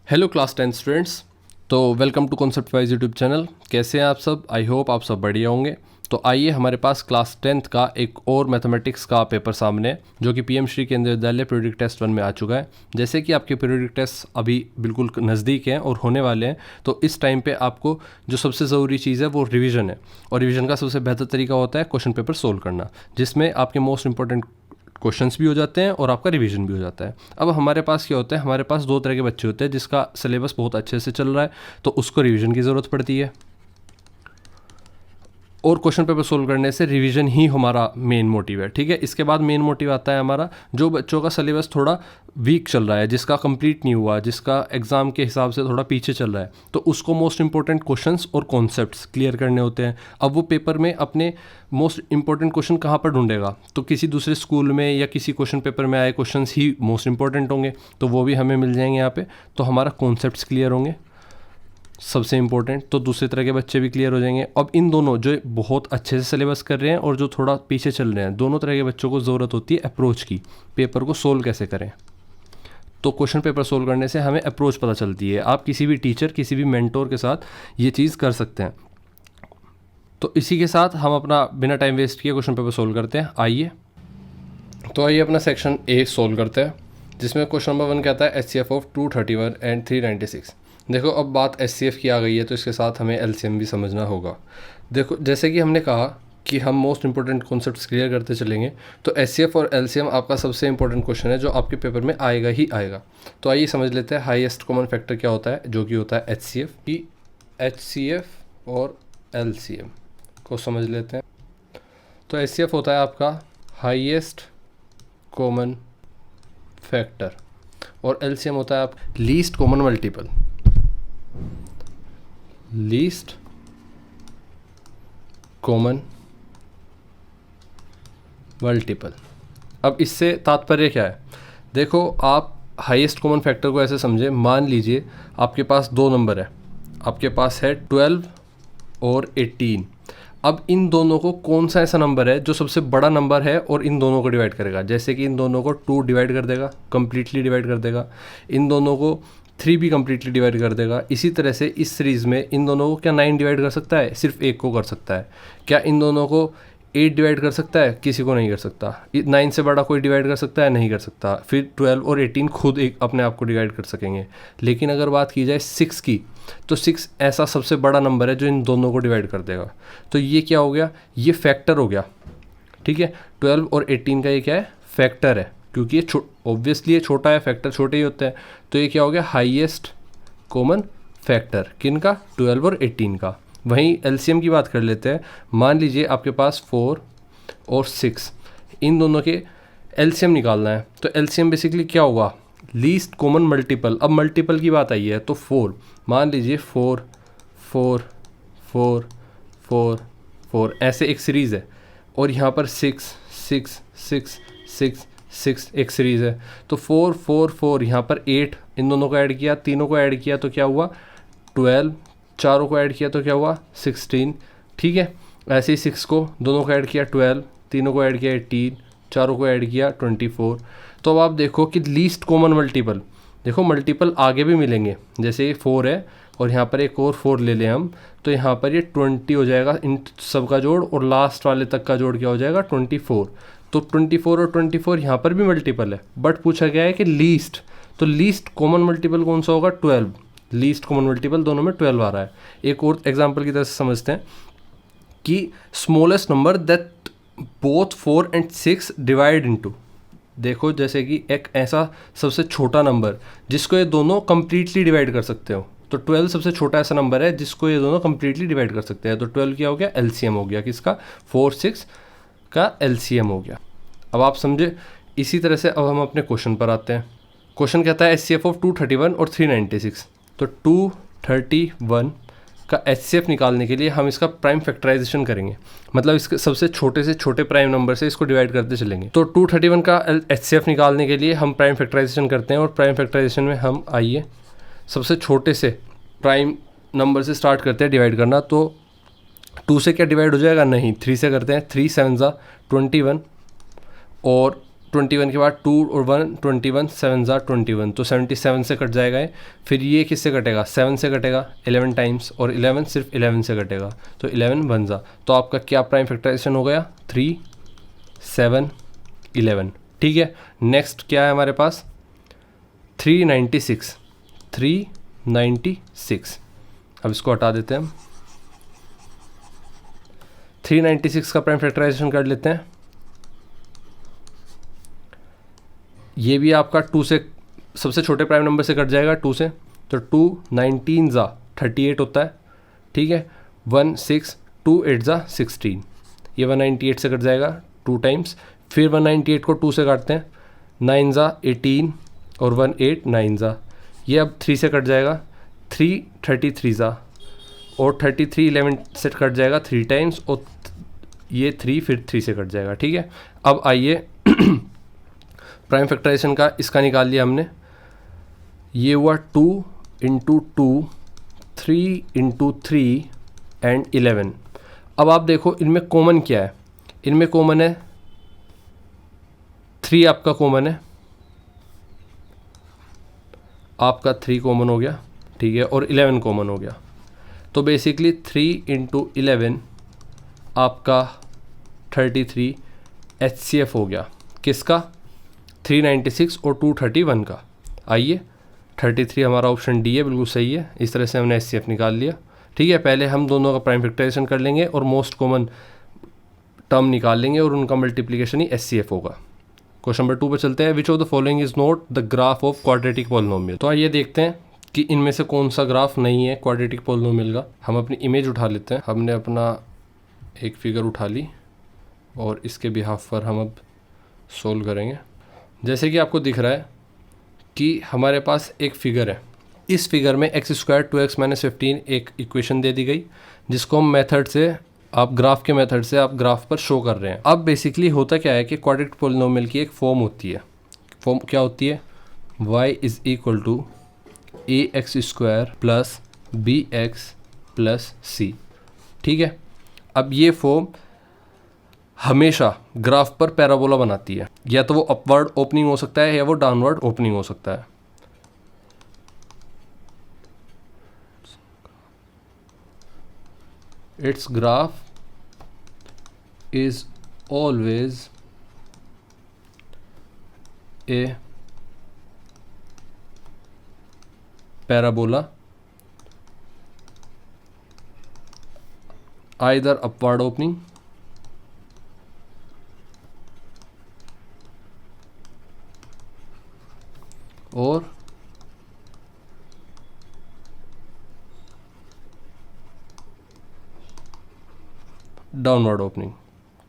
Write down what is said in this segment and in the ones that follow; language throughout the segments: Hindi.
Hello class 10 students. तो welcome to concept wise YouTube channel. कैसे हैं आप सब? आई होप आप सब बढ़िया होंगे। तो आइए, हमारे पास क्लास 10th का एक और मैथमेटिक्स का पेपर सामने है जो कि पीएम श्री केंद्रीय विद्यालय पीरियडिक टेस्ट 1 में आ चुका है। जैसे कि आपके पीरियडिक टेस्ट अभी बिल्कुल नज़दीक हैं और होने वाले हैं, तो इस टाइम पे आपको जो सबसे ज़रूरी चीज़ है वो रिवीजन है। और रिवीजन का सबसे बेहतर तरीका होता है क्वेश्चन पेपर सोल्व करना, जिसमें आपके मोस्ट इंपॉर्टेंट क्वेश्चंस भी हो जाते हैं और आपका रिवीजन भी हो जाता है। अब हमारे पास क्या होता है, हमारे पास दो तरह के बच्चे होते हैं जिसका सिलेबस बहुत अच्छे से चल रहा है, तो उसको रिवीजन की ज़रूरत पड़ती है। और क्वेश्चन पेपर सोल्व करने से रिवीजन ही हमारा मेन मोटिव है। ठीक है, इसके बाद मेन मोटिव आता है हमारा जो बच्चों का सिलेबस थोड़ा वीक चल रहा है, जिसका कंप्लीट नहीं हुआ, जिसका एग्ज़ाम के हिसाब से थोड़ा पीछे चल रहा है, तो उसको मोस्ट इंपॉर्टेंट क्वेश्चंस और कॉन्सेप्ट्स क्लियर करने होते हैं। अब वो पेपर में अपने मोस्ट इंपॉर्टेंट क्वेश्चन कहाँ पर ढूंढेगा? तो किसी दूसरे स्कूल में या किसी क्वेश्चन पेपर में आए क्वेश्चंस ही मोस्ट इंपॉर्टेंट होंगे, तो वो भी हमें मिल जाएंगे यहाँ पे। तो हमारा कॉन्सेप्ट्स क्लियर होंगे सबसे इंपॉर्टेंट, तो दूसरे तरह के बच्चे भी क्लियर हो जाएंगे। अब इन दोनों जो बहुत अच्छे से सिलेबस कर रहे हैं और जो थोड़ा पीछे चल रहे हैं, दोनों तरह के बच्चों को ज़रूरत होती है अप्रोच की। पेपर को सोल्व कैसे करें, तो क्वेश्चन पेपर सोल्व करने से हमें अप्रोच पता चलती है। आप किसी भी टीचर, किसी भी मेंटोर के साथ ये चीज़ कर सकते हैं। तो इसी के साथ हम अपना बिना टाइम वेस्ट किए क्वेश्चन पेपर सोल्व करते हैं। आइए अपना सेक्शन ए सोल्व करते हैं, जिसमें क्वेश्चन नंबर 1 कहता है HCF ऑफ 231 एंड 396। देखो, अब बात HCF की आ गई है, तो इसके साथ हमें LCM भी समझना होगा। देखो, जैसे कि हमने कहा कि हम मोस्ट इंपॉर्टेंट कॉन्सेप्ट्स क्लियर करते चलेंगे, तो HCF और LCM आपका सबसे इंपॉर्टेंट क्वेश्चन है जो आपके पेपर में आएगा ही आएगा। तो आइए समझ लेते हैं हाईएस्ट कॉमन फैक्टर क्या होता है, जो कि होता है HCF की। HCF और LCM को समझ लेते हैं। तो HCF होता है आपका हाईएस्ट कॉमन फैक्टर और LCM होता है आप least common multiple. Least common multiple. अब इससे तात्पर्य क्या है? देखो, आप हाईएस्ट कॉमन फैक्टर को ऐसे समझे, मान लीजिए आपके पास दो नंबर है, आपके पास है 12 और 18। अब इन दोनों को कौन सा ऐसा नंबर है जो सबसे बड़ा नंबर है और इन दोनों को डिवाइड करेगा? जैसे कि इन दोनों को 2 डिवाइड कर देगा, कम्प्लीटली डिवाइड कर देगा। इन दोनों को 3 भी कम्प्लीटली डिवाइड कर देगा। इसी तरह से इस सीरीज़ में इन दोनों को क्या 9 डिवाइड कर सकता है? सिर्फ एक को कर सकता है। क्या इन दोनों को 8 डिवाइड कर सकता है? किसी को नहीं कर सकता। 9 से बड़ा कोई डिवाइड कर सकता है? नहीं कर सकता। फिर 12 और 18 खुद एक अपने आप को डिवाइड कर सकेंगे। लेकिन अगर बात की जाए 6 की, तो 6 ऐसा सबसे बड़ा नंबर है जो इन दोनों को डिवाइड कर देगा। तो ये क्या हो गया? ये फैक्टर हो गया। ठीक है, 12 और 18 का ये क्या है? फैक्टर है, क्योंकि ये ऑब्वियसली ये छोटा है, फैक्टर छोटे ही होते हैं। तो ये क्या हो गया? Highest common factor. किन का? 12 और 18 का। वहीं LCM की बात कर लेते हैं। मान लीजिए आपके पास 4 और 6, इन दोनों के LCM निकालना है। तो LCM बेसिकली क्या होगा? Least common multiple. अब मल्टीपल की बात आई है तो 4, मान लीजिए 4 4 4 4 4 ऐसे एक सीरीज़ है, और यहाँ पर 6 6 6 6 6 एक सीरीज़ है। तो 4 4 4 यहाँ पर 8, इन दोनों को ऐड किया, तीनों को ऐड किया तो क्या हुआ? 12, चारों को ऐड किया तो क्या हुआ? 16। ठीक है, ऐसे ही 6 को दोनों को ऐड किया 12, तीनों को ऐड किया 18, चारों को ऐड किया 24। तो अब आप देखो कि लीस्ट कॉमन मल्टीपल, देखो मल्टीपल आगे भी मिलेंगे। जैसे ये 4 है और यहाँ पर एक और 4 ले लें हम, तो यहाँ पर ये 20 हो जाएगा इन सब का जोड़, और लास्ट वाले तक का जोड़ क्या हो जाएगा? 24। तो 24 और 24 यहाँ पर भी मल्टीपल है, बट पूछा गया है कि लीस्ट। तो लीस्ट कॉमन मल्टीपल कौन सा होगा? 12। लीस्ट कॉमन मल्टीपल दोनों में 12 आ रहा है। एक और एग्जांपल की तरह से समझते हैं कि smallest number that both 4 and 6 divide into. देखो, जैसे कि एक ऐसा सबसे छोटा नंबर जिसको ये दोनों कंप्लीटली डिवाइड कर सकते हो, तो 12 सबसे छोटा ऐसा नंबर है जिसको ये दोनों कंप्लीटली डिवाइड कर सकते हैं। तो 12 क्या हो गया? LCM हो गया किसका? 4 6 का LCM हो गया। अब आप समझे। इसी तरह से अब हम अपने क्वेश्चन पर आते हैं। क्वेश्चन कहता है HCF ऑफ 231 और 396। तो 231 का HCF निकालने के लिए हम इसका प्राइम फैक्टराइजेशन करेंगे, मतलब इसके सबसे छोटे से छोटे प्राइम नंबर से इसको डिवाइड करते चलेंगे। तो 231 का HCF निकालने के लिए हम प्राइम फैक्टराइजेशन करते हैं, और प्राइम फैक्टराइजेशन में हम आइए सबसे छोटे से प्राइम नंबर से स्टार्ट करते हैं डिवाइड करना। तो 2 से क्या डिवाइड हो जाएगा? नहीं, 3 से करते हैं। 3 7 ज़ा 21, और 21 के बाद 2 और 1 21, 7 ज़ा 21, तो 77 से कट जाएगा ये। फिर ये किससे कटेगा, 7 से कटेगा 11 टाइम्स, और 11 सिर्फ 11 से कटेगा, तो 11 1 ज़ा। तो आपका क्या प्राइम फैक्टराइजेशन हो गया, 3 7 11। ठीक है, नेक्स्ट क्या है हमारे पास, 396। 396, अब इसको हटा देते हैं हम। 396 का प्राइम फैक्टराइजेशन कर लेते हैं। ये भी आपका 2 से, सबसे छोटे प्राइम नंबर से कट जाएगा 2 से, तो 2 19 ज़ा 38 होता है। ठीक है, 1 6 2 8 ज़ा 16, ये 198 से कट जाएगा 2 टाइम्स। फिर 198 को 2 से काटते हैं, 9 ज़ा 18 और 1 8 9 ज़ा, ये अब 3 से कट जाएगा, 3 33 ज़ा, और 33 11 से कट जाएगा 3 टाइम्स, और ये 3 फिर 3 से कट जाएगा। ठीक है, अब आइए प्राइम फैक्टराइजेशन का इसका निकाल लिया हमने, ये हुआ 2 इंटू 2, 3 इंटू 3 एंड 11। अब आप देखो इनमें कॉमन क्या है, इनमें कॉमन है 3, आपका कॉमन है, आपका 3 कॉमन हो गया। ठीक है, और 11 कॉमन हो गया, तो बेसिकली 3 इंटू 11 आपका 33 HCF हो गया, किसका, 396 और 231 का। आइए 33 हमारा ऑप्शन डी है, बिल्कुल सही है। इस तरह से हमने HCF निकाल लिया। ठीक है, पहले हम दोनों का प्राइम फैक्टराइजेशन कर लेंगे और मोस्ट कॉमन टर्म निकाल लेंगे, और उनका मल्टीप्लिकेशन ही HCF होगा। क्वेश्चन नंबर 2 पे चलते हैं। Which of the following is not the graph of quadratic polynomial. तो आइए देखते हैं कि इनमें से कौन सा ग्राफ नहीं है क्वाड्रेटिक पॉलिनोमियल का। हम अपनी इमेज उठा लेते हैं, हमने अपना एक फिगर उठा ली और इसके बिहाफ पर हम अब सोल्व करेंगे। जैसे कि आपको दिख रहा है कि हमारे पास एक फिगर है, इस फिगर में x² 2x - 15 एक इक्वेशन दे दी गई, जिसको हम मेथड से, आप ग्राफ के मेथड से आप ग्राफ पर शो कर रहे हैं। अब बेसिकली होता क्या है कि क्वाड्रेटिक पॉलिनोमियल की एक फॉर्म होती है। फॉर्म क्या होती है, y = ax² + bx + c। ठीक है, अब ये फॉर्म हमेशा ग्राफ पर पैराबोला बनाती है, या तो वो अपवर्ड ओपनिंग हो सकता है या वो डाउनवर्ड ओपनिंग हो सकता है। It's graph is always a parabola, either upward opening और डाउनवर्ड ओपनिंग।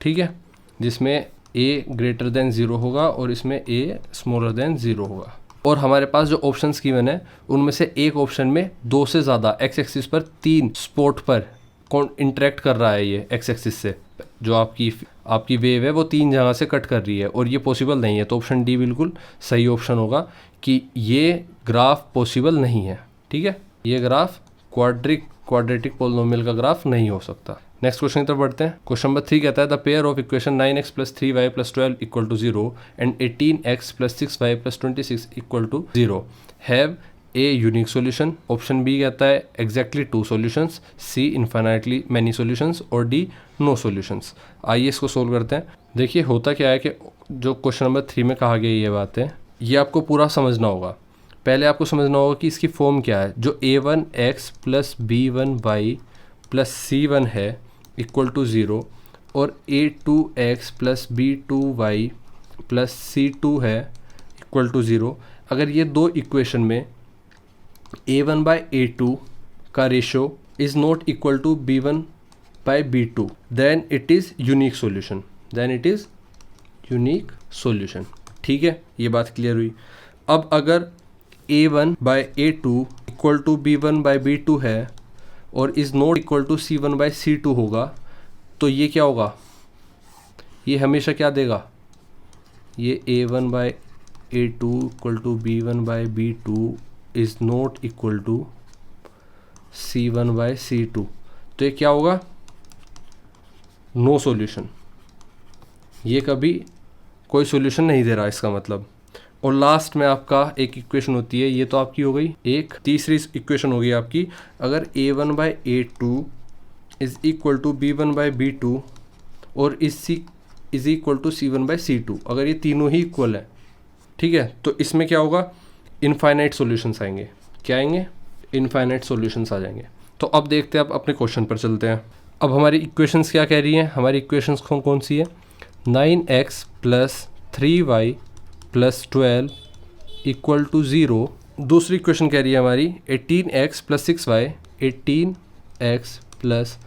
ठीक है, जिसमें a ग्रेटर देन 0 होगा और इसमें a स्मॉलर देन 0 होगा। और हमारे पास जो ऑप्शंस गिवन है उनमें से एक ऑप्शन में 2 से ज़्यादा x एक्सिस पर 3 स्पॉट पर इंटरेक्ट कर रहा है। ये x एक्सिस से जो आपकी वेव है वो 3 जगह से कट कर रही है, और ये पॉसिबल नहीं है। तो ऑप्शन डी बिल्कुल सही ऑप्शन होगा कि ये ग्राफ पॉसिबल नहीं है। ठीक है, ये ग्राफ क्वाड्रेटिक पॉलिनोमियल का ग्राफ नहीं हो सकता। नेक्स्ट क्वेश्चन की तरफ बढ़ते हैं। क्वेश्चन नंबर 3 कहता है the pair of equation 9x + 3y + 12 = 0 and 18x + 6y + 26 = 0 have a unique solution. Option B कहता है exactly 2 solutions, C infinitely many solutions, और डी नो सॉल्यूशंस। आइए इसको सोल्व करते हैं। देखिए होता क्या है कि जो क्वेश्चन नंबर 3 में कहा गया ये बात है, ये आपको पूरा समझना होगा। पहले आपको समझना होगा कि इसकी फॉर्म क्या है। जो a1x + b1y + c1 है = 0, और a2x + b2y + c2 है = 0। अगर ये दो इक्वेशन में a1/a2 का ratio is not equal to b1/b2, then it is unique solution. ठीक है, ये बात क्लियर हुई। अब अगर a1/a2 = b1/b2 है और is not equal to c1/c2 होगा, तो ये क्या होगा, ये हमेशा क्या देगा, ये a1/a2 = b1/b2 is not equal to c1/c2, तो ये क्या होगा, नो सॉल्यूशन। ये कभी कोई सोल्यूशन नहीं दे रहा इसका मतलब। और लास्ट में आपका एक इक्वेशन होती है, ये तो आपकी हो गई। एक तीसरी इक्वेशन होगी आपकी, अगर a1/a2 is equal to b1/b2 और इज इक्वल टू c1/c2, अगर ये तीनों ही इक्वल है, ठीक है, तो इसमें क्या होगा, इनफाइनाइट सॉल्यूशंस आएंगे। क्या आएंगे? इनफाइनाइट सॉल्यूशंस आ जाएंगे। तो अब देखते हैं, अब अपने क्वेश्चन पर चलते हैं। अब हमारी इक्वेशंस क्या कह रही हैं? हमारी इक्वेशंस कौन सी है? 9x + 3y + 12 = 0। दूसरी इक्वेशन कह रही है हमारी 18x + 6y, 18x +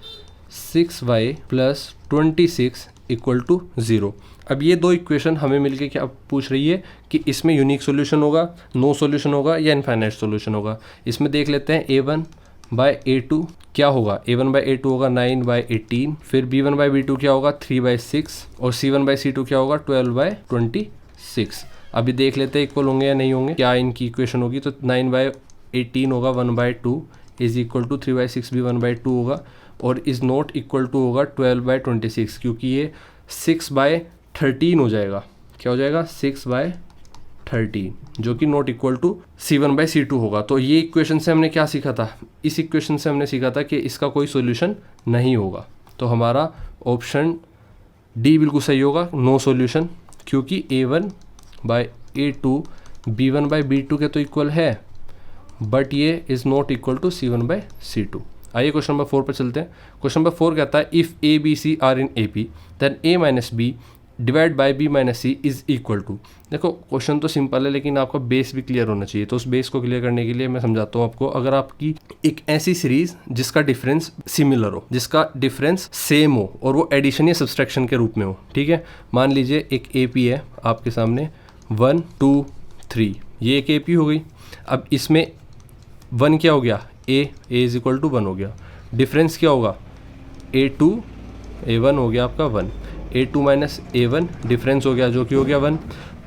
6y + 26 = 0। अब ये दो इक्वेशन हमें मिलके क्या पूछ रही है कि इसमें यूनिक सॉल्यूशन होगा, नो सॉल्यूशन होगा या इनफाइनाइट सॉल्यूशन होगा। इसमें देख लेते हैं a1/a2 क्या होगा। a1/a2 होगा 9/18, फिर b1/b2 क्या होगा 3/6 और c1/c2 क्या होगा 12/26। अभी देख लेते हैं इक्वल होंगे या नहीं होंगे, क्या इनकी इक्वेशन होगी। तो 9/18 होगा 1/2 इज इक्वल टू 3/6 भी 1/2 होगा और इज़ नॉट इक्वल टू होगा 12/26, क्योंकि ये 6/13 हो जाएगा। क्या हो जाएगा? 6/13, जो कि नॉट इक्वल टू c1/c2 होगा। तो ये इक्वेशन से हमने क्या सीखा था? इस इक्वेशन से हमने सीखा था कि इसका कोई सॉल्यूशन नहीं होगा। तो हमारा ऑप्शन डी बिल्कुल सही होगा, नो सॉल्यूशन, क्योंकि a1/a2 b1/b2 के तो इक्वल है, बट ये is not equal to c1/c2। आइए क्वेश्चन नंबर 4 पर चलते हैं। क्वेश्चन नंबर 4 कहता है if A B C are in A P then a-b divide by b-c is equal to. देखो क्वेश्चन तो सिंपल है, लेकिन आपका बेस भी क्लियर होना चाहिए। तो उस बेस को क्लियर करने के लिए मैं समझाता हूँ आपको। अगर आपकी एक ऐसी सीरीज जिसका डिफरेंस सिमिलर हो, जिसका डिफरेंस सेम हो और वो एडिशन या सब्सट्रैक्शन के रूप में हो, ठीक है। मान लीजिए एक ए पी है आपके सामने 1 2 3, ये एक ए पी हो गई। अब इसमें 1 क्या हो गया? ए इज इक्वल टू 1 हो गया। डिफरेंस क्या होगा? a1 हो गया आपका 1, a2 माइनस a1 डिफरेंस हो गया, जो कि हो गया 1।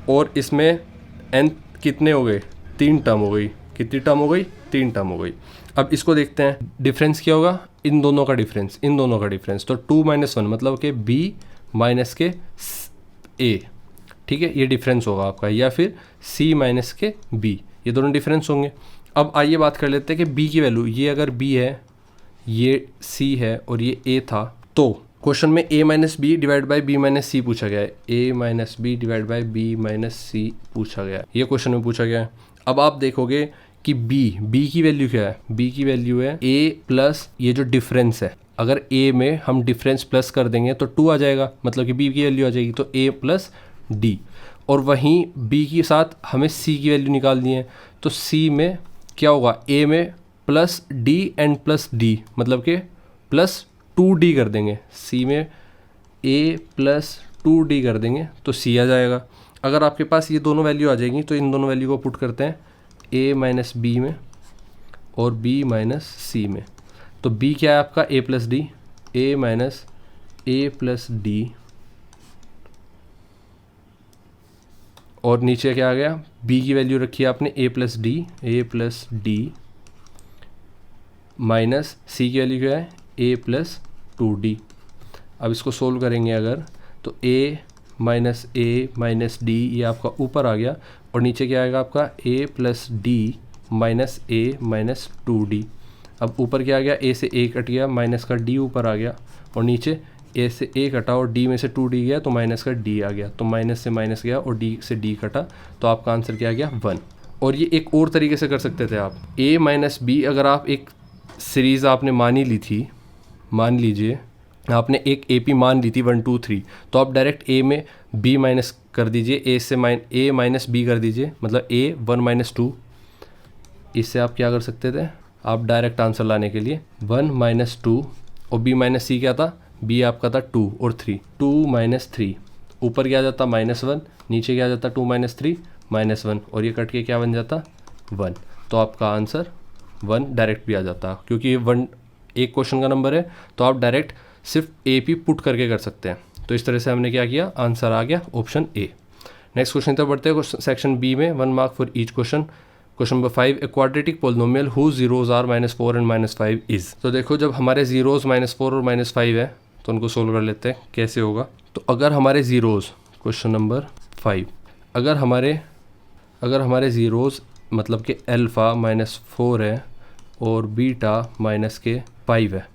और इसमें n कितने हो गए? 3 टर्म हो गई। कितनी टर्म हो गई? 3 टर्म हो गई। अब इसको देखते हैं, डिफरेंस क्या होगा? इन दोनों का डिफरेंस, इन दोनों का डिफरेंस। तो 2 - 1 मतलब कि b माइनस के a, ठीक है, ये डिफरेंस होगा आपका, या फिर c माइनस के b, ये दोनों डिफरेंस होंगे। अब आइए बात कर लेते हैं कि b की वैल्यू, ये अगर b है, ये c है और ये a था, तो क्वेश्चन में a - b divide by b - c पूछा गया है। a - b divide by b - c पूछा गया है, ये क्वेश्चन में पूछा गया है। अब आप देखोगे कि b की वैल्यू क्या है? b की वैल्यू है a प्लस ये जो डिफरेंस है, अगर a में हम डिफरेंस प्लस कर देंगे तो 2 आ जाएगा, मतलब कि b की वैल्यू आ जाएगी, तो a प्लस d। और वहीं b के साथ हमें c की वैल्यू निकालनी है, तो c में क्या होगा? a में plus d and plus d, मतलब कि प्लस 2d कर देंगे। c में a प्लस 2d कर देंगे तो c आ जाएगा। अगर आपके पास ये दोनों वैल्यू आ जाएंगी तो इन दोनों वैल्यू को पुट करते हैं a माइनस बी में और b माइनस सी में। तो b क्या है आपका? a plus D, a minus a plus D, और नीचे क्या आ गया? b की वैल्यू रखी है आपने a plus D minus c की वैल्यू क्या है? a plus 2d। अब इसको सोल्व करेंगे अगर, तो a माइनस डी ये आपका ऊपर आ गया, और नीचे क्या आएगा आपका? a plus D minus a minus 2d। अब ऊपर क्या आ गया? a से a कट गया, माइनस का d ऊपर आ गया, और नीचे a से a कटा और d में से 2d गया तो माइनस का d आ गया, तो माइनस से माइनस गया और d से d कटा, तो आपका आंसर क्या आ गया? 1। और ये एक और तरीके से कर सकते थे आप, a माइनस बी, अगर आप एक सीरीज़ आपने मानी ली थी, मान लीजिए आपने एक ए पी मान ली थी 1 2 3, तो आप डायरेक्ट ए में बी माइनस कर दीजिए, ए माइनस बी कर दीजिए, मतलब a 1 - 2। इससे आप क्या कर सकते थे? आप डायरेक्ट आंसर लाने के लिए 1 - 2 और b माइनस सी क्या था? b आपका था 2 और 3, 2 - 3, ऊपर क्या आ जाता? -1, नीचे क्या आ जाता? 2 - 3 -1, और ये कट के क्या बन जाता? 1। तो आपका आंसर 1 डायरेक्ट भी आ जाता, क्योंकि ये 1 एक क्वेश्चन का नंबर है, तो आप डायरेक्ट सिर्फ ए पी पुट करके कर सकते हैं। तो इस तरह से हमने क्या किया? आंसर आ गया ऑप्शन ए। नेक्स्ट क्वेश्चन तक बढ़ते हैं सेक्शन बी में, 1 mark for each question. Question number 5, a quadratic polynomial whose zeros are -4 and -5 is. तो देखो जब हमारे जीरोज -4 और -5 है तो उनको सोल्व कर लेते हैं कैसे होगा। तो अगर हमारे जीरोज, क्वेश्चन नंबर 5। अगर हमारे ज़ीरोज़ मतलब कि अल्फ़ा -4 है और बीटा -5 है,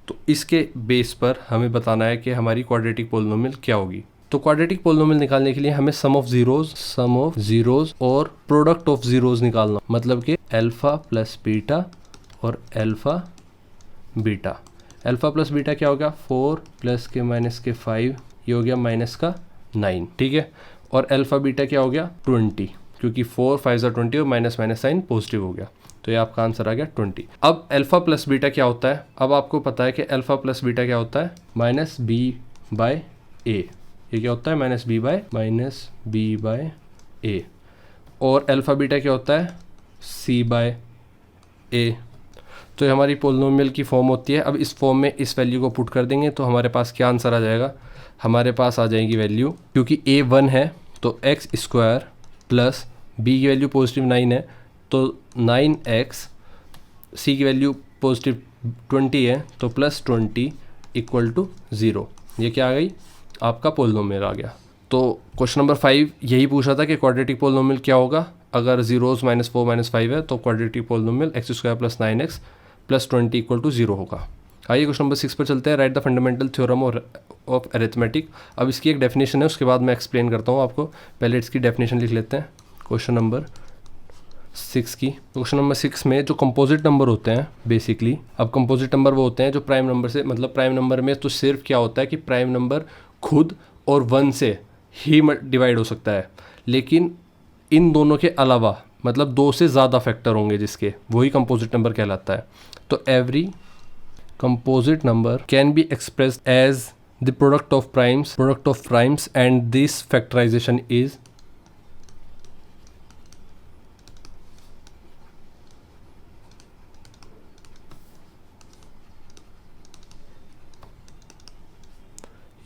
तो इसके बेस पर हमें बताना है कि हमारी क्वाड्रेटिक पोलिनोमियल क्या होगी। तो क्वाड्रेटिक पोलिनोमियल निकालने के लिए हमें सम ऑफ ज़ीरोज़ और प्रोडक्ट ऑफ ज़ीरोज़ निकालना, मतलब कि अल्फ़ा प्लस बीटा और alpha beta. Alpha plus beta क्या हो गया, 4 प्लस के माइनस के 5, ये हो गया माइनस का 9, ठीक है। और अल्फ़ा बीटा क्या हो गया, 20, क्योंकि 4 5 20 और माइनस माइनस साइन पॉजिटिव हो गया, तो ये आपका आंसर आ गया 20। अब अल्फ़ा प्लस बीटा क्या होता है, अब आपको पता है कि अल्फ़ा प्लस बीटा क्या होता है, माइनस बी बाय ए। ये क्या होता है, माइनस बी बाय ए। और अल्फ़ा बीटा क्या होता है, सी बाय ए। तो ये हमारी पोलिनोमियल की फॉर्म होती है। अब इस फॉर्म में इस वैल्यू को पुट कर देंगे तो हमारे पास क्या आंसर आ जाएगा, हमारे पास आ जाएगी वैल्यू, क्योंकि a 1 है तो एक्स स्क्वायर प्लस b की वैल्यू पॉजिटिव 9 है तो 9x, c की वैल्यू पॉजिटिव 20 है तो प्लस 20 इक्वल टू 0। ये क्या आ गई, आपका पोलिनोमियल आ गया। तो क्वेश्चन नंबर 5 यही पूछ रहा था कि क्वाड्रेटिक पोलिनोमियल क्या होगा अगर ज़ीरोज़ -4 -5 है, तो quadratic polynomial x square plus 9x plus 20 equal to 0 होगा। आइए क्वेश्चन नंबर 6 पर चलते हैं। Right the fundamental theorem of arithmetic. अब इसकी एक डेफिनेशन है, उसके बाद मैं एक्सप्लेन करता हूँ आपको। पहले इसकी डेफिनेशन लिख लेते हैं क्वेश्चन नंबर 6 की। क्वेश्चन नंबर 6 में जो कंपोजिट नंबर होते हैं बेसिकली, अब कंपोजिट नंबर वो होते हैं जो प्राइम नंबर से, मतलब प्राइम नंबर में तो सिर्फ क्या होता है कि प्राइम नंबर खुद और 1 से ही डिवाइड हो सकता है, लेकिन इन दोनों के अलावा मतलब 2 से ज़्यादा फैक्टर होंगे जिसके, वही कंपोजिट नंबर कहलाता है। तो every composite number can be expressed as the product of primes and this factorization is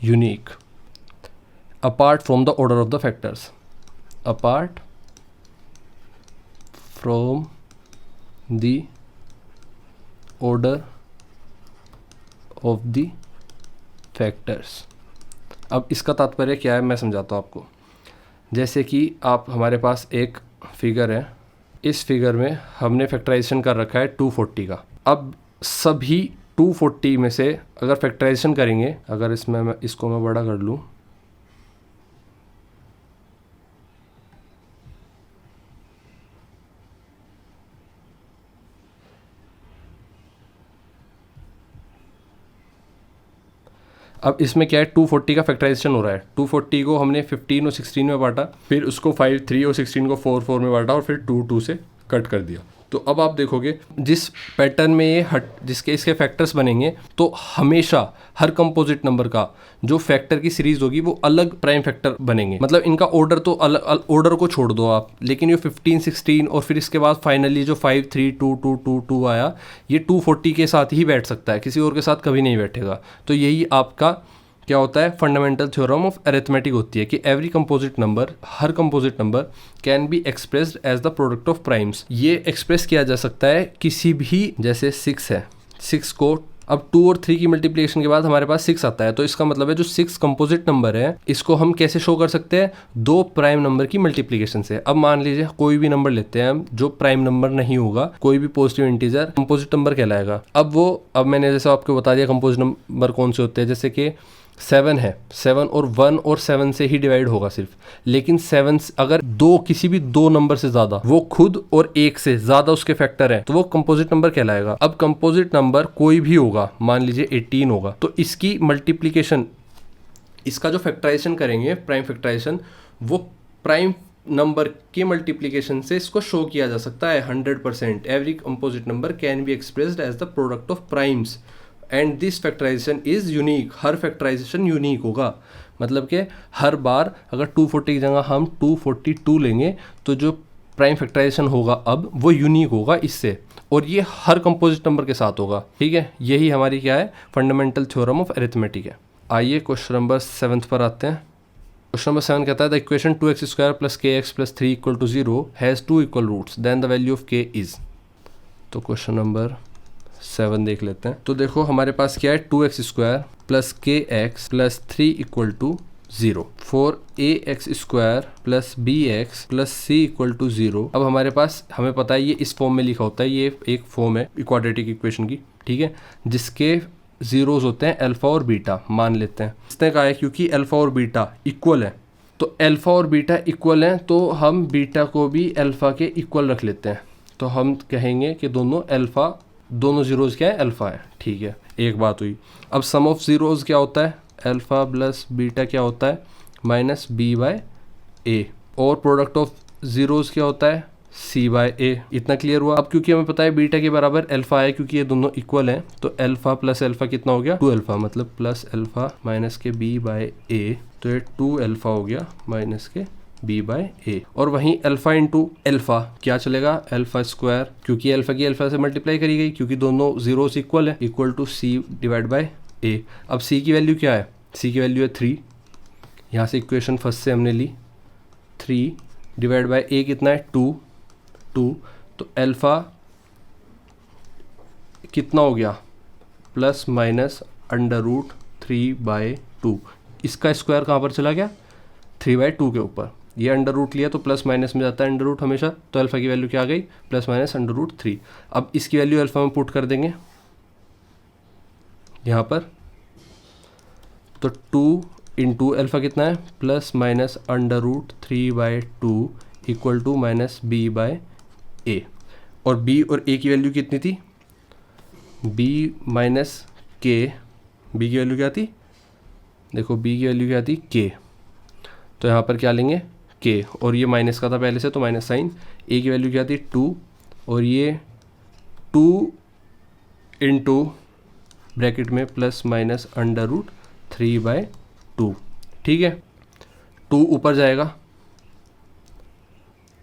unique apart from the order of the factors. Apart from the order of the factors. अब इसका तात्पर्य क्या है मैं समझाता हूँ आपको। जैसे कि आप, हमारे पास एक फिगर है, इस फिगर में हमने फैक्टराइजेशन कर रखा है 240 का। अब सभी 240 में से अगर फैक्टराइजेशन करेंगे, अगर इसमें मैं इसको मैं बड़ा कर लूँ, अब इसमें क्या है 240 का फैक्टराइजेशन हो रहा है। 240 को हमने 15 और 16 में बांटा, फिर उसको 5 3 और 16 को 4 4 में बांटा और फिर 2 2 से कट कर दिया। तो अब आप देखोगे जिस पैटर्न में ये जिसके इसके फैक्टर्स बनेंगे, तो हमेशा हर कंपोजिट नंबर का जो फैक्टर की सीरीज होगी वो अलग प्राइम फैक्टर बनेंगे। मतलब इनका ऑर्डर तो अलग, ऑर्डर को छोड़ दो आप, लेकिन ये 15 16 और फिर इसके बाद फाइनली जो 5 3 2 2 2 2 आया, ये 240 के साथ ही बैठ सकता है, किसी और के साथ कभी नहीं बैठेगा। तो यही आपका क्या होता है, फंडामेंटल थ्योरम ऑफ अरिथमेटिक होती है कि एवरी कंपोजिट नंबर, हर composite number can be expressed as the product of primes. ये एक्सप्रेस किया जा सकता है किसी भी, जैसे 6 है, 6 को अब 2 और 3 की मल्टीप्लिकेशन के बाद हमारे पास 6 आता है, तो इसका मतलब है जो 6 कंपोजिट नंबर है इसको हम कैसे शो कर सकते हैं, 2 प्राइम नंबर की मल्टीप्लिकेशन से। अब मान लीजिए कोई भी नंबर लेते हैं हम जो प्राइम नंबर नहीं होगा, कोई भी पॉजिटिव इंटीजर कंपोजिट नंबर कहलाएगा। अब मैंने जैसे आपको बता दिया कंपोजिट नंबर कौन से होते हैं, जैसे कि 7 है, 7 और 1 और 7 से ही डिवाइड होगा सिर्फ, लेकिन 7 अगर किसी भी 2 नंबर से ज़्यादा, वो खुद और 1 से ज़्यादा उसके फैक्टर हैं, तो वो कंपोजिट नंबर कहलाएगा। अब कंपोजिट नंबर कोई भी होगा, मान लीजिए 18 होगा, तो इसकी मल्टीप्लिकेशन, इसका जो फैक्टराइजेशन करेंगे प्राइम फैक्टराइजेशन, वो प्राइम नंबर के मल्टीप्लिकेशन से इसको शो किया जा सकता है 100%। Every composite number can be expressed as the product of primes and this factorization is unique. हर फैक्टराइजेशन यूनिक होगा, मतलब कि हर बार अगर 240 की जगह हम 242 लेंगे तो जो प्राइम फैक्टराइजेशन होगा अब वो यूनिक होगा इससे, और ये हर कंपोजिट नंबर के साथ होगा। ठीक है, यही हमारी क्या है, फंडामेंटल थ्योरम ऑफ अरिथमेटिक है। आइए क्वेश्चन नंबर 7 पर आते हैं। क्वेश्चन नंबर 7 कहता है the equation 2x² + kx + 3 = 0 has 2 equal roots, then the value of k is. तो क्वेश्चन नंबर 7 देख लेते हैं। तो देखो हमारे पास क्या है, 2x² + kx + 3 = 0 for a x square plus b x plus c equal to 0। अब हमारे पास, हमें पता है ये इस फॉर्म में लिखा होता है, ये एक फॉर्म है क्वाड्रेटिक इक्वेशन की, ठीक है, जिसके जीरोज होते हैं अल्फा और बीटा मान लेते हैं। इसने कहा है क्योंकि अल्फा और बीटा इक्वल है, तो अल्फा और बीटा इक्वल हैं तो हम बीटा को भी अल्फा के इक्वल रख लेते हैं। तो हम कहेंगे कि दोनों अल्फा, दोनों जीरोज़ क्या है, अल्फ़ा है, ठीक है, एक बात हुई। अब सम ऑफ ज़ीरोज़ क्या होता है, अल्फ़ा प्लस बीटा क्या होता है, माइनस बी बाय ए, और प्रोडक्ट ऑफ ज़ीरोज़ क्या होता है, सी बाय ए। इतना क्लियर हुआ। अब क्योंकि हमें पता है बीटा के बराबर अल्फ़ा है, क्योंकि ये दोनों इक्वल हैं, तो अल्फ़ा प्लस अल्फ़ा कितना हो गया, 2 अल्फ़ा, मतलब प्लस अल्फ़ा माइनस के बी बाय ए, तो ये 2 अल्फ़ा हो गया माइनस के बी बाय ए। और वहीं अल्फा इंटू अल्फा क्या चलेगा, अल्फा स्क्वायर, क्योंकि अल्फा की अल्फा से मल्टीप्लाई करी गई, क्योंकि दोनों जीरोस इक्वल है, equal to C divide by A. अब सी की वैल्यू क्या है, सी की वैल्यू है 3, यहाँ से इक्वेशन फर्स्ट से हमने ली 3 डिवाइड बाय ए कितना है 2, तो अल्फा कितना हो गया, प्लस माइनस अंडर रूट 3/2। इसका स्क्वायर कहाँ पर चला गया, 3/2 के ऊपर, ये अंडर रूट लिया तो प्लस माइनस में जाता है अंडर रूट हमेशा, तो अल्फा की वैल्यू क्या आ गई, प्लस माइनस अंडर रूट 3। अब इसकी वैल्यू अल्फा में पुट कर देंगे यहाँ पर, तो 2 इंटू अल्फा कितना है, plus minus under root 3/2 equal to minus B by A. और बी और ए की वैल्यू कितनी थी, बी माइनस के, बी की वैल्यू क्या थी, देखो बी की वैल्यू क्या थी, के, तो यहाँ पर क्या लेंगे के, और ये माइनस का था पहले से तो माइनस साइन। ए की वैल्यू क्या थी 2, और ये 2 इंटू ब्रैकेट में प्लस माइनस अंडर रूट 3/2, ठीक है। 2 ऊपर जाएगा,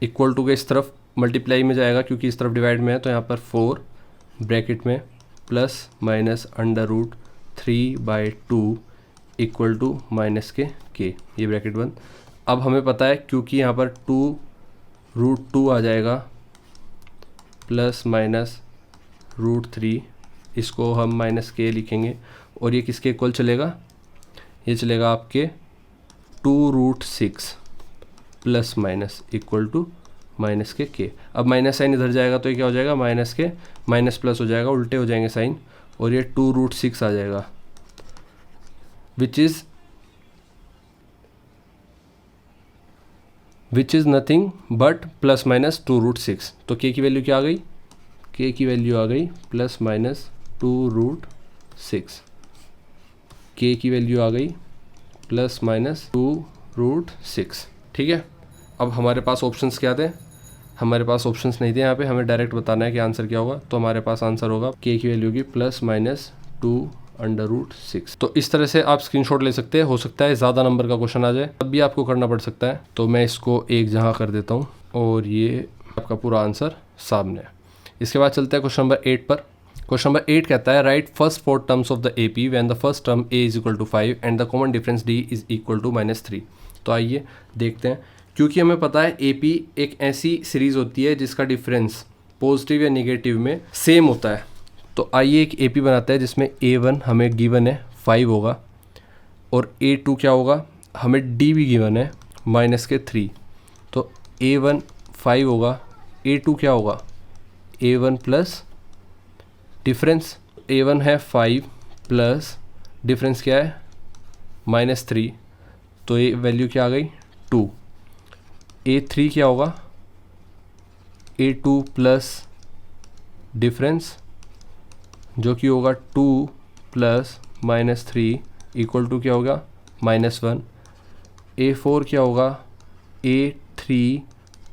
इक्वल टू के इस तरफ मल्टीप्लाई में जाएगा, क्योंकि इस तरफ डिवाइड में है, तो यहाँ पर 4 ब्रैकेट में plus minus under root 3/2 equal to minus k, ये ब्रैकेट बंद। अब हमें पता है क्योंकि यहाँ पर 2√2 आ जाएगा प्लस माइनस √3, इसको हम माइनस के लिखेंगे, और ये किसके इक्वल चलेगा, ये चलेगा आपके 2√6 plus minus equal to minus k. अब माइनस साइन इधर जाएगा तो ये क्या हो जाएगा, माइनस के माइनस प्लस हो जाएगा, उल्टे हो जाएंगे साइन, और ये 2√6 आ जाएगा, which is nothing but plus minus 2√6। तो के की वैल्यू क्या आ गई, के की वैल्यू आ गई प्लस माइनस 2√6, के की वैल्यू आ गई प्लस माइनस 2√6, ठीक है। अब हमारे पास ऑप्शंस क्या थे, हमारे पास ऑप्शंस नहीं थे यहाँ पे, हमें डायरेक्ट बताना है कि आंसर क्या होगा। तो हमारे पास आंसर होगा के की वैल्यू की प्लस माइनस 2√6। तो इस तरह से आप स्क्रीनशॉट ले सकते हैं, हो सकता है ज़्यादा नंबर का क्वेश्चन आ जाए तब भी आपको करना पड़ सकता है। तो मैं इसको एक जहाँ कर देता हूँ, और ये आपका पूरा आंसर सामने है। इसके बाद चलते हैं क्वेश्चन नंबर 8 पर। क्वेश्चन नंबर 8 कहता है write first 4 terms of the AP when the first term A is equal to 5 and the common difference D is equal to -3। तो आइए देखते हैं, क्योंकि हमें पता है AP एक ऐसी सीरीज़ होती है जिसका डिफरेंस पॉजिटिव या नेगेटिव में सेम होता है। तो आइए एक AP बनाते हैं जिसमें A1 हमें गिवन है 5 होगा, और A2 क्या होगा, हमें D भी गिवन है -3। तो A1 5 होगा, A2 क्या होगा, A1 प्लस डिफरेंस, A1 है 5 प्लस डिफरेंस क्या है -3, तो ये वैल्यू क्या आ गई 2। A3 क्या होगा, A2 प्लस डिफरेंस जो कि होगा 2 प्लस -3 इक्वल टू क्या होगा -1। A4 क्या होगा, A3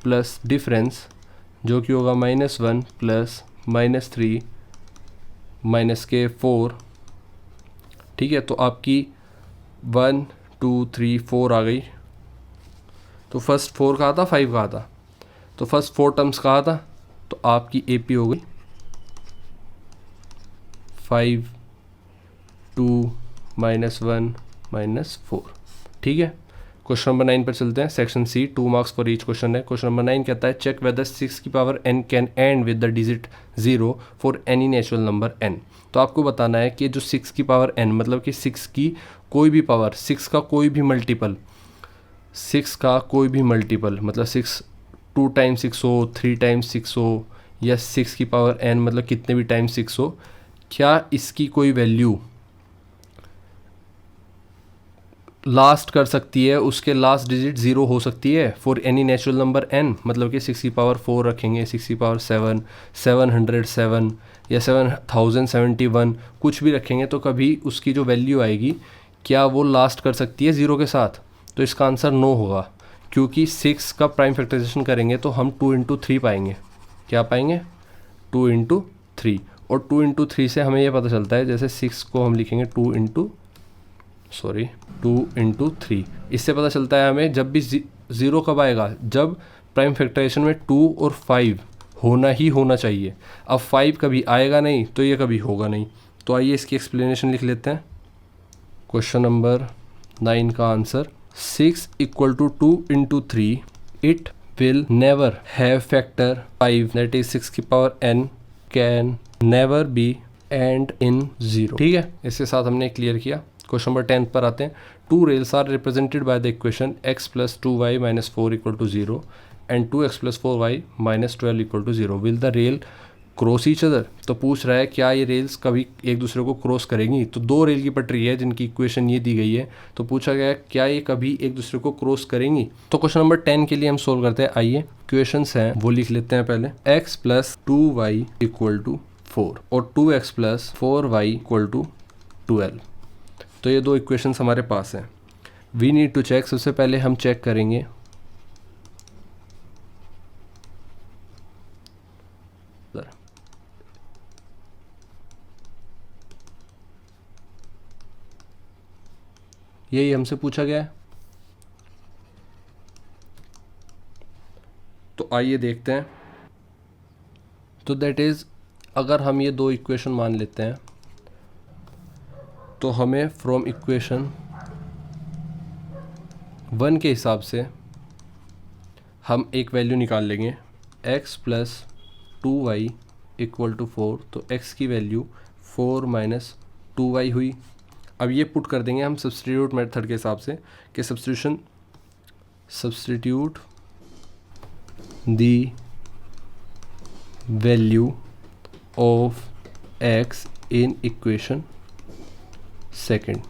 प्लस डिफरेंस जो कि होगा -1 प्लस -3 -4, ठीक है। तो आपकी 1 2 3 4 आ गई। तो फर्स्ट 4 कहा था, 5 कहा था, तो फर्स्ट 4 टर्म्स कहा था, तो आपकी AP हो गई 5 2 -1 -4, ठीक है। क्वेश्चन नंबर 9 पर चलते हैं, section C, 2 marks for each question है। क्वेश्चन नंबर 9 कहता है चेक वेदर 6 की power n can end with the digit 0 for any natural number n। तो आपको बताना है कि जो 6 की पावर n मतलब कि 6 की कोई भी पावर, 6 का कोई भी मल्टीपल, 6 का कोई भी मल्टीपल मतलब 6 2 टाइम्स 6 हो, 3 टाइम्स 6 हो, या 6 की पावर n मतलब कितने भी टाइम्स 6 हो, क्या इसकी कोई वैल्यू लास्ट कर सकती है, उसके लास्ट डिजिट 0 हो सकती है for any natural number n। मतलब कि 6 की पावर 4 रखेंगे, 6 की पावर 7, 707 या 7071 कुछ भी रखेंगे, तो कभी उसकी जो वैल्यू आएगी क्या वो लास्ट कर सकती है 0 के साथ? तो इसका आंसर नो होगा, क्योंकि 6 का प्राइम फैक्टराइजेशन करेंगे तो हम 2 इंटू 3 पाएंगे। क्या पाएंगे? 2 इंटू 3। और 2 इंटू 3 से हमें ये पता चलता है, जैसे 6 को हम लिखेंगे 2 इंटू 3, इससे पता चलता है हमें जब भी 0 कब आएगा, जब प्राइम फैक्टराइजेशन में 2 और 5 होना ही होना चाहिए। अब 5 कभी आएगा नहीं तो ये कभी होगा नहीं। तो आइए इसकी एक्सप्लेनेशन लिख लेते हैं। क्वेश्चन नंबर 9 का answer, 6 equal to 2 into 3, it will never have factor 5, that is 6 की power n can never be end in 0। ठीक है, इसके साथ हमने क्लियर किया। क्वेश्चन नंबर 10 पर आते हैं। 2 rails are represented by the equation x plus 2y minus 4 equal to 0 and 2x plus 4y minus 12 equal to 0। Will the rail cross each other? तो पूछ रहा है क्या ये रेल्स कभी एक दूसरे को क्रॉस करेंगी। तो 2 रेल की पटरी है जिनकी इक्वेशन ये दी गई है, तो पूछा गया है क्या ये कभी एक दूसरे को क्रॉस करेंगी। तो क्वेश्चन नंबर 10 के लिए हम सोल्व करते हैं। आइए इक्वेशंस हैं वो लिख लेते हैं पहले। x plus 2y equal to 4 और 2x plus 4y equal to 12। तो ये 2 इक्वेशंस हमारे पास हैं। वी नीड टू चेक, सबसे पहले हम चेक करेंगे यही हमसे पूछा गया है। तो आइए देखते हैं। तो दैट इज़, अगर हम ये 2 इक्वेशन मान लेते हैं तो हमें फ्रॉम इक्वेशन 1 के हिसाब से हम एक वैल्यू निकाल लेंगे, x plus 2y equal to 4। तो x की वैल्यू 4 माइनस 2y हुई। अब ये पुट कर देंगे हम सब्स्टिट्यूट मेथड के हिसाब से कि substitute the value of x in equation second.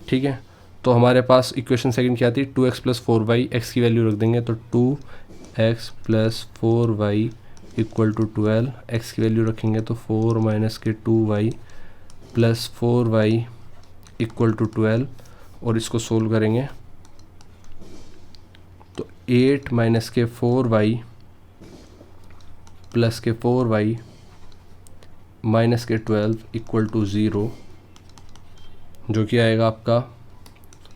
ठीक है, तो हमारे पास इक्वेशन सेकंड क्या थी? 2x प्लस 4y, x की वैल्यू रख देंगे तो 2x plus 4y equal to 12, x की वैल्यू रखेंगे तो 4 माइनस के 2y plus 4y equal to 12, और इसको सोल्व करेंगे तो 8 माइनस के 4y प्लस के 4y माइनस के 12 इक्वल टू 0, जो कि आएगा आपका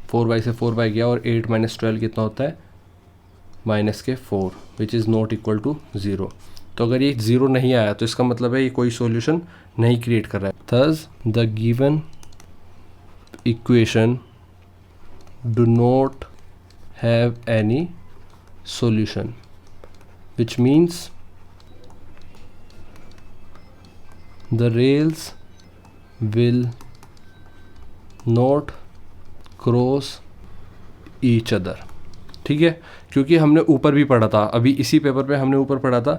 4y से 4y गया और 8 माइनस 12 कितना होता है? माइनस के 4, which is not equal to 0। तो अगर ये 0 नहीं आया तो इसका मतलब है ये कोई सॉल्यूशन नहीं क्रिएट कर रहा है। Thus the given equation do not have any solution, which means the rails will not cross each other. ठीक है, क्योंकि हमने ऊपर भी पढ़ा था, अभी इसी पेपर पे हमने ऊपर पढ़ा था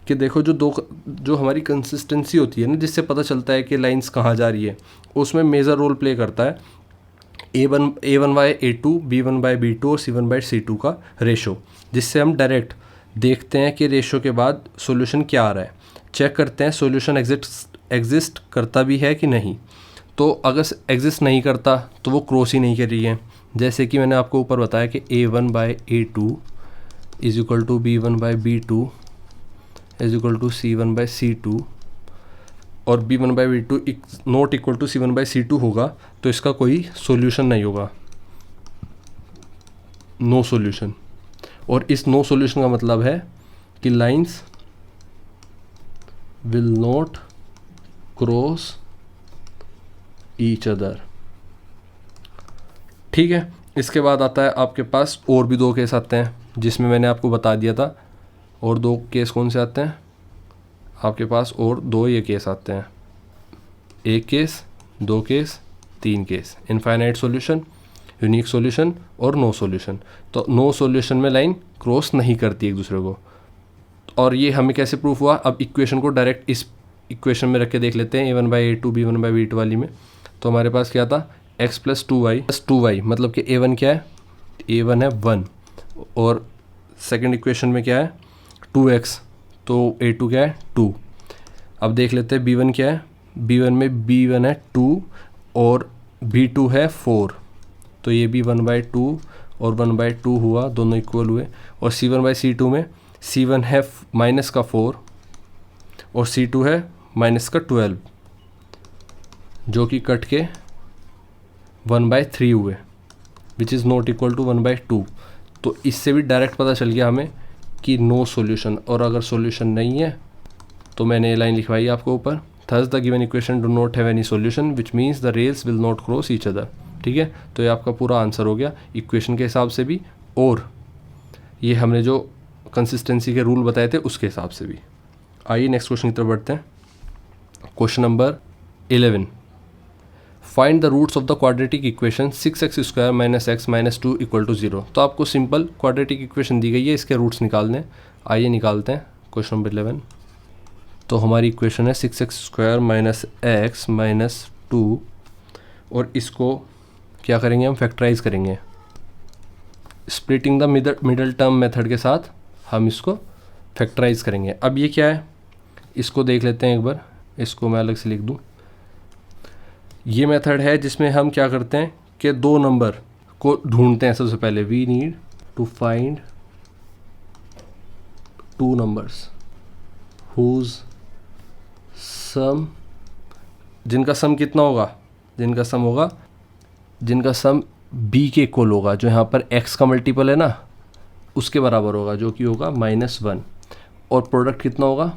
कि देखो जो हमारी कंसिस्टेंसी होती है ना, जिससे पता चलता है कि लाइंस कहाँ जा रही है, उसमें मेजर रोल प्ले करता है A1 by A2, B1 by B2 और C1 बाय C2 का रेशो, जिससे हम डायरेक्ट देखते हैं कि रेशो के बाद सॉल्यूशन क्या आ रहा है। चेक करते हैं सॉल्यूशन एग्जिस्ट करता भी है कि नहीं। तो अगर एग्जिस्ट नहीं करता तो वो क्रॉस ही नहीं कर रही है। जैसे कि मैंने आपको ऊपर बताया कि A1 by A2 is equal to B1 by B2 is equal to C1 by C2, और B1 by B2 not equal to C1 by C2 होगा, तो इसका कोई सॉल्यूशन नहीं होगा, नो सॉल्यूशन। और इस नो सॉल्यूशन का मतलब है कि lines will not cross each other. ठीक है, इसके बाद आता है आपके पास और भी 2 केस आते हैं, जिसमें मैंने आपको बता दिया था। और 2 केस कौन से आते हैं आपके पास, और 2 ये केस आते हैं, 1 case, 2 case, 3 case, infinite solution, unique solution और नो सॉल्यूशन। तो नो सॉल्यूशन में लाइन क्रॉस नहीं करती एक दूसरे को। और ये हमें कैसे प्रूफ हुआ, अब इक्वेशन को डायरेक्ट इस इक्वेशन में रख के देख लेते हैं, a1/a2 b1/b2 वाली में। तो हमारे पास क्या था, x + 2y मतलब कि a1 क्या है, a1 है 1, और सेकंड इक्वेशन में क्या है 2x, तो a2 क्या है 2। अब देख लेते हैं b1 क्या है, b1 में b1 है 2 और b2 है 4, तो ये भी 1/2 और 1/2 हुआ, दोनों इक्वल हुए। और c1/c2 में c1 है -4 और c2 है -12, जो कि कट के 1/3 हुए, which is not equal to 1/2। तो इससे भी डायरेक्ट पता चल गया हमें कि नो सॉल्यूशन। और अगर सॉल्यूशन नहीं है तो मैंने ये लाइन लिखवाई आपको ऊपर, thus the given equation do not have any solution which means the rails will not cross each other. ठीक है, तो ये आपका पूरा आंसर हो गया इक्वेशन के हिसाब से भी, और ये हमने जो कंसिस्टेंसी के रूल बताए थे उसके हिसाब से भी। आइए नेक्स्ट क्वेश्चन की तरफ बढ़ते हैं। Question number 11, find the roots of the quadratic equation 6x² - x - 2 = 0। तो आपको सिंपल क्वाड्रेटिक इक्वेशन दी गई है, इसके रूट्स निकालने। आइए निकालते हैं क्वेश्चन नंबर 11। तो हमारी इक्वेशन है 6x² - x - 2, और इसको क्या करेंगे हम, फैक्टराइज करेंगे। Splitting the middle term method के साथ हम इसको फैक्टराइज करेंगे। अब ये क्या है, इसको देख लेते हैं एक बार, इसको मैं अलग से लिख दूं। ये मेथड है जिसमें हम क्या करते हैं कि 2 नंबर को ढूंढते हैं। सबसे पहले we need to find 2 numbers whose sum, जिनका सम कितना होगा, जिनका सम b के इक्वल होगा, जो यहाँ पर x का मल्टीपल है ना उसके बराबर होगा, जो कि होगा -1। और प्रोडक्ट कितना होगा,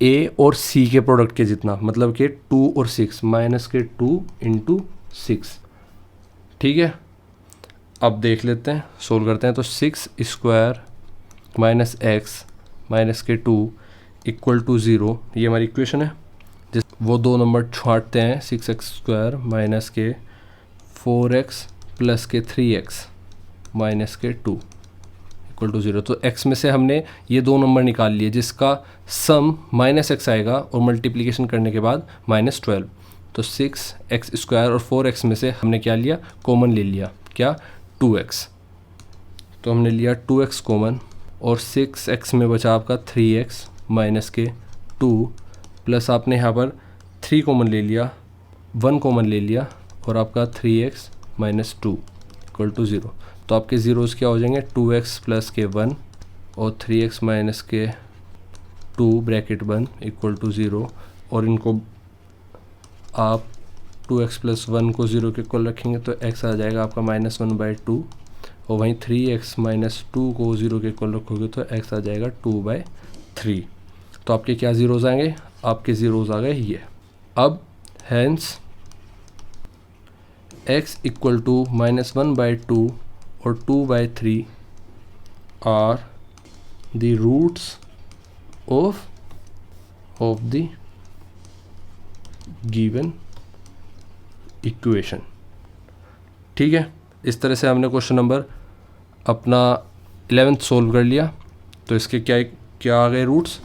a और c के प्रोडक्ट के जितना, मतलब कि 2 और 6, -2 × 6। ठीक है, अब देख लेते हैं, सोल्व करते हैं। तो 6² - x - 2 = 0, ये हमारी इक्वेशन है। वो 2 नंबर छांटते हैं, 6x² - 4x + 3x - 2 = 0। तो x में से हमने ये 2 नंबर निकाल लिए जिसका सम -x आएगा और मल्टीप्लिकेशन करने के बाद -12। तो 6x² और 4x में से हमने क्या लिया, कॉमन ले लिया, क्या 2x। तो हमने लिया 2x कॉमन, और 6x में बचा आपका 3x - 2, प्लस आपने यहाँ पर 3 कॉमन ले लिया, 1 कॉमन ले लिया, और आपका 3x - 2 = 0। तो आपके ज़ीरोज़ क्या हो जाएंगे, 2x + 1 और 3x - 2 ब्रैकेट बंद = 0। और इनको आप 2x + 1 को 0 के इक्वल रखेंगे तो x आ जाएगा आपका -1/2, और वहीं 3x - 2 को 0 के इक्वल रखोगे तो x आ जाएगा 2/3। तो आपके क्या ज़ीरोज़ आएंगे, आपके ज़ीरोज़ आ गए ये। अब हैंस x = -1/2 और 2/3 are the roots of the given equation। ठीक है, इस तरह से हमने क्वेश्चन नंबर अपना 11th सोल्व कर लिया। तो इसके क्या आ गए रूट्स,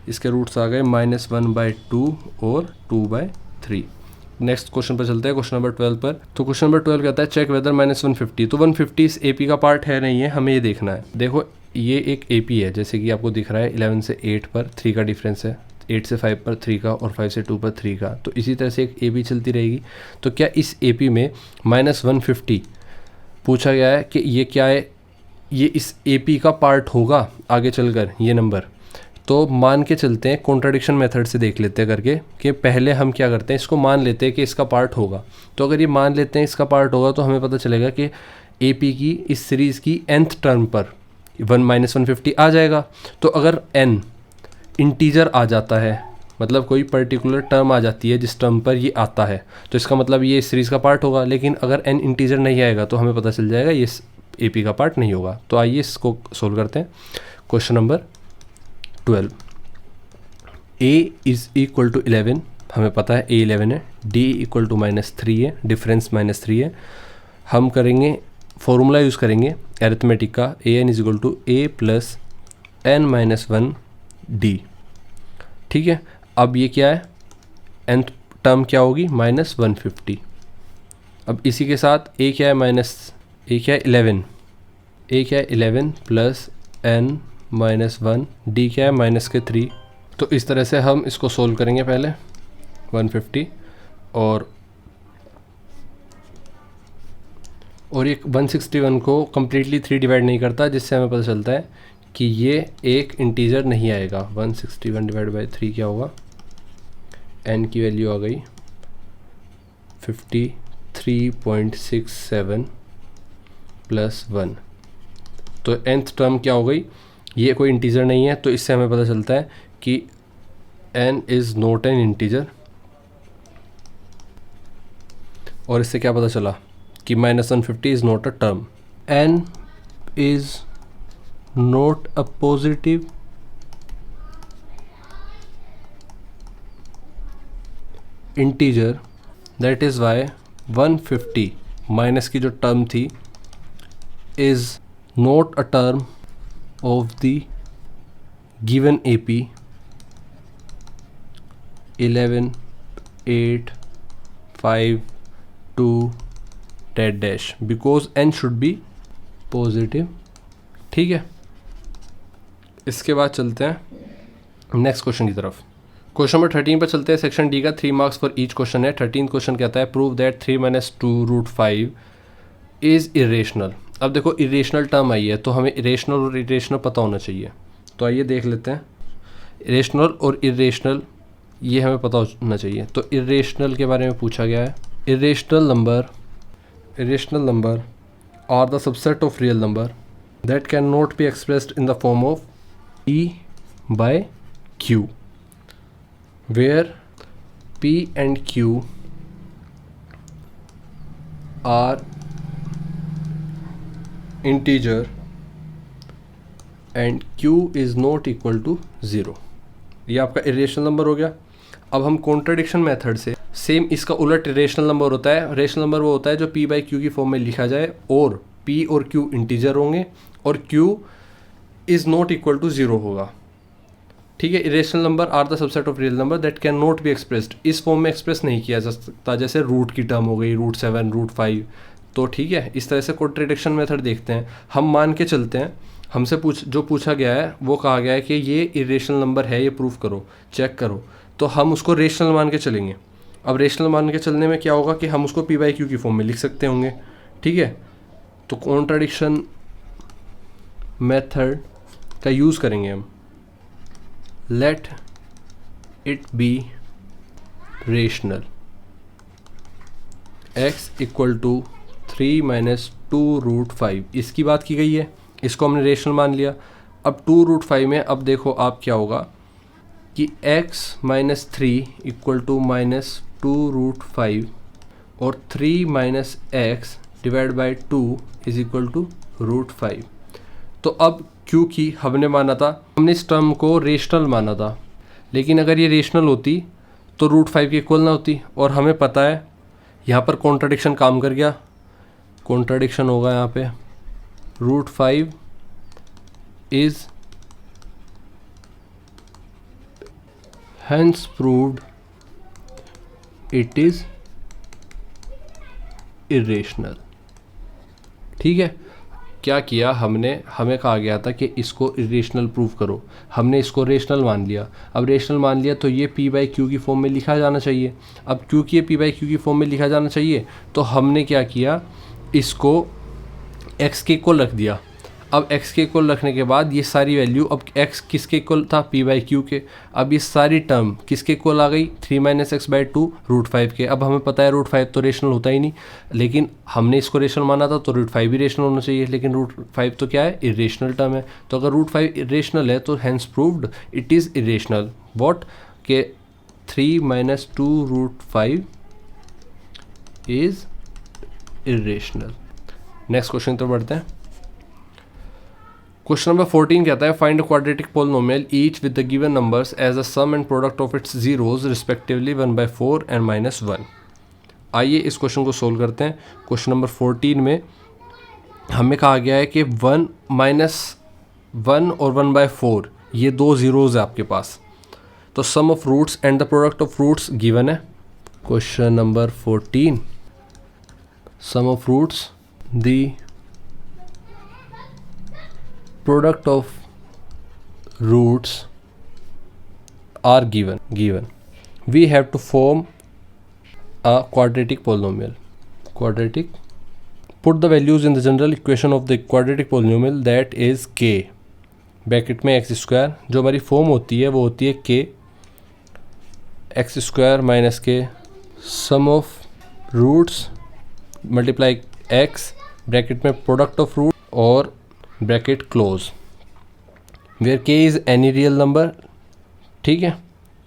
इसके रूट्स आ गए -1/2 और 2/3। नेक्स्ट क्वेश्चन पर चलते हैं, क्वेश्चन नंबर 12 पर। तो क्वेश्चन नंबर 12 कहता है चेक वेदर -150। तो 150 इस AP का पार्ट है नहीं है, हमें ये देखना है। देखो ये एक AP है, जैसे कि आपको दिख रहा है 11 से 8 पर 3 का डिफरेंस है, 8 से 5 पर 3 का, और 5 से 2 पर 3 का। तो इसी तरह से एक AP चलती रहेगी। तो क्या इस AP में -150 पूछा गया है कि ये क्या है, ये इस AP का पार्ट होगा आगे चलकर ये नंबर। तो मान के चलते हैं, कॉन्ट्राडिक्शन मेथड से देख लेते हैं करके, कि पहले हम क्या करते हैं, इसको मान लेते हैं कि इसका पार्ट होगा। तो अगर ये मान लेते हैं इसका पार्ट होगा तो हमें पता चलेगा कि AP की इस सीरीज़ की nth टर्म पर 1 - 150 आ जाएगा। तो अगर n इंटीजर आ जाता है मतलब कोई पर्टिकुलर टर्म आ जाती है जिस टर्म पर ये आता है, तो इसका मतलब ये इस सीरीज़ का पार्ट होगा। लेकिन अगर n इंटीजर नहीं आएगा तो हमें पता चल जाएगा ये AP का पार्ट नहीं होगा। तो आइए इसको सोल्व करते हैं। Question number 12, a is equal to 11, हमें पता है a 11 है, d इक्वल टू -3 है, डिफरेंस -3 है। हम करेंगे फॉर्मूला यूज़ करेंगे अरिथमेटिक का, an is equal to a plus n-1 d। ठीक है, अब ये क्या है, nth टर्म क्या होगी -150। अब इसी के साथ a क्या है 11, a क्या है 11 प्लस n-1, d क्या है -3। तो इस तरह से हम इसको सोल्व करेंगे पहले 150 और ये 161 को कम्प्लीटली 3 डिवाइड नहीं करता, जिससे हमें पता चलता है कि ये एक इंटीजर नहीं आएगा। 161 डिवाइड बाई 3 क्या होगा, n की वैल्यू आ गई 53.67 प्लस 1। तो nth टर्म क्या हो गई, ये कोई इंटीजर नहीं है, तो इससे हमें पता चलता है कि n is not an integer. और इससे क्या पता चला कि -150 is not a term. n is not a positive integer, that is why 150 minus की जो टर्म थी is not a term of the given AP 11, 8, 5, 2 dash because n should be positive. ठीक है, इसके बाद चलते हैं नेक्स्ट क्वेश्चन की तरफ। क्वेश्चन नंबर 13 पर चलते हैं। सेक्शन डी का 3 मार्क्स फॉर ईच क्वेश्चन है। 13 क्वेश्चन कहता है प्रूव दैट 3 - 2√5 इज़ इरेशनल। अब देखो इरेशनल टर्म आई है तो हमें इरेशनल और इरेशनल पता होना चाहिए। तो आइए देख लेते हैं, इरेशनल और इरेशनल ये हमें पता होना चाहिए। तो इरेशनल के बारे में पूछा गया है। Irrational number are the subset of real number that can not be expressed in the form of P/Q where P and Q are integer and Q is not equal to 0। ये आपका इरेशनल नंबर हो गया। अब हम कॉन्ट्रडिक्शन मेथड से सेम इसका उलट रेशनल नंबर होता है। रेशनल नंबर वो होता है जो P/Q की फॉर्म में लिखा जाए और P और Q इंटीजर होंगे और Q is not equal to 0 होगा। ठीक है, irrational number are the subset of real number that can not be expressed, इस फॉर्म में एक्सप्रेस नहीं किया जा सकता, जैसे रूट की टर्म हो गई √7, √5। तो ठीक है, इस तरह से कॉन्ट्रडिक्शन मेथड देखते हैं। हम मान के चलते हैं, हमसे जो पूछा गया है वो कहा गया है कि ये इरेशनल नंबर है, ये प्रूफ करो, चेक करो। तो हम उसको रेशनल मान के चलेंगे। अब रेशनल मान के चलने में क्या होगा कि हम उसको P/Q की फॉर्म में लिख सकते होंगे। ठीक है, तो कॉन्ट्रडिक्शन मेथड का यूज़ करेंगे हम। Let it be rational, x equal to 3 - 2√5 इसकी बात की गई है, इसको हमने रेशनल मान लिया। अब 2√5 में अब देखो आप क्या होगा कि x - 3 इक्वल टू -2√5 और 3 - x divide by 2 is equal to √5। तो अब क्योंकि हमने माना था, हमने इस टर्म को रेशनल माना था, लेकिन अगर ये रेशनल होती तो √5 के इक्वल ना होती। और हमें पता है यहाँ पर कॉन्ट्रडिक्शन काम कर गया, कॉन्ट्रडिक्शन होगा यहाँ पे √5 is hence proved it is irrational। ठीक है, क्या किया हमने, हमें कहा गया था कि इसको इरेशनल प्रूफ करो, हमने इसको रेशनल मान लिया। अब रेशनल मान लिया तो ये P/Q की फॉर्म में लिखा जाना चाहिए। अब क्योंकि ये P/Q की फॉर्म में लिखा जाना चाहिए तो हमने क्या किया, इसको x के इक्वल रख दिया। अब x के इक्वल रखने के बाद ये सारी वैल्यू, अब x किसके इक्वल था, P/Q के। अब ये सारी टर्म किसके इक्वल आ गई, 3 - x/2 √5 के। अब हमें पता है √5 तो रेशनल होता ही नहीं, लेकिन हमने इसको रेशनल माना था तो √5 भी रेशनल होना चाहिए, लेकिन √5 तो क्या है, इरेशनल टर्म है। तो अगर √5 इरेशनल है तो hence proved it is irrational. What के 3 minus 2√5 is irrational. Next question तो बढ़ते हैं। क्वेश्चन नंबर 14 कहता है find a quadratic polynomial each with the given numbers as a sum and product of its zeros respectively 1/4 and -1। आइए इस क्वेश्चन को सोल्व करते हैं। क्वेश्चन नंबर 14 में हमें कहा गया है कि 1 -1 और 1/4 ये दो ज़ीरोज़ है आपके पास, तो sum of roots and the product of roots given है। Question number 14, sum of roots, the product of roots are given. We have to form a quadratic polynomial. Put the values in the general equation of the quadratic polynomial, that is k, bracket में एक्स स्क्वायर, जो हमारी फॉर्म होती है वो होती है k x square minus K sum of roots multiply x, bracket में प्रोडक्ट ऑफ रूट और bracket close, where k is any real number. ठीक है,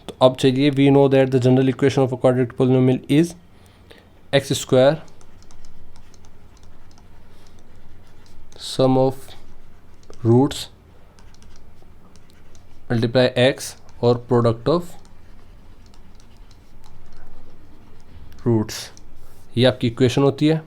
तो अब चलिए, we know that the general equation of a quadratic polynomial is X square sum of roots multiply X और प्रोडक्ट ऑफ रूट्स, ये आपकी इक्वेशन होती है।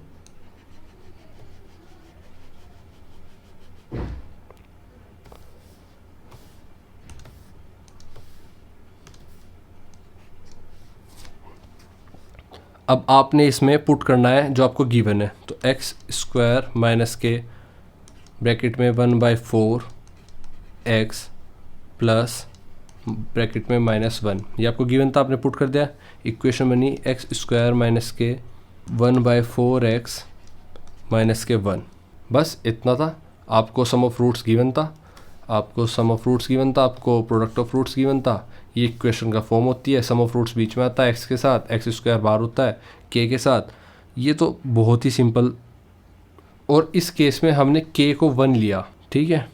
अब आपने इसमें पुट करना है जो आपको गिवन है, तो एक्स स्क्वायर माइनस के ब्रैकेट में 1/4 एक्स प्लस ब्रैकेट में -1, ये आपको गिवन था, आपने पुट कर दिया, इक्वेशन बनी एक्स स्क्वायर माइनस के 1/4 एक्स माइनस के 1। बस इतना था। आपको सम ऑफ रूट्स गिवन था, आपको प्रोडक्ट ऑफ रूट्स गिवन था। ये इक्वेशन का फॉर्म होती है, सम ऑफ रूट्स बीच में आता है एक्स के साथ, एक्स स्क्वायर बाहर होता है के के साथ। ये तो बहुत ही सिंपल, और इस केस में हमने के को 1 लिया। ठीक है,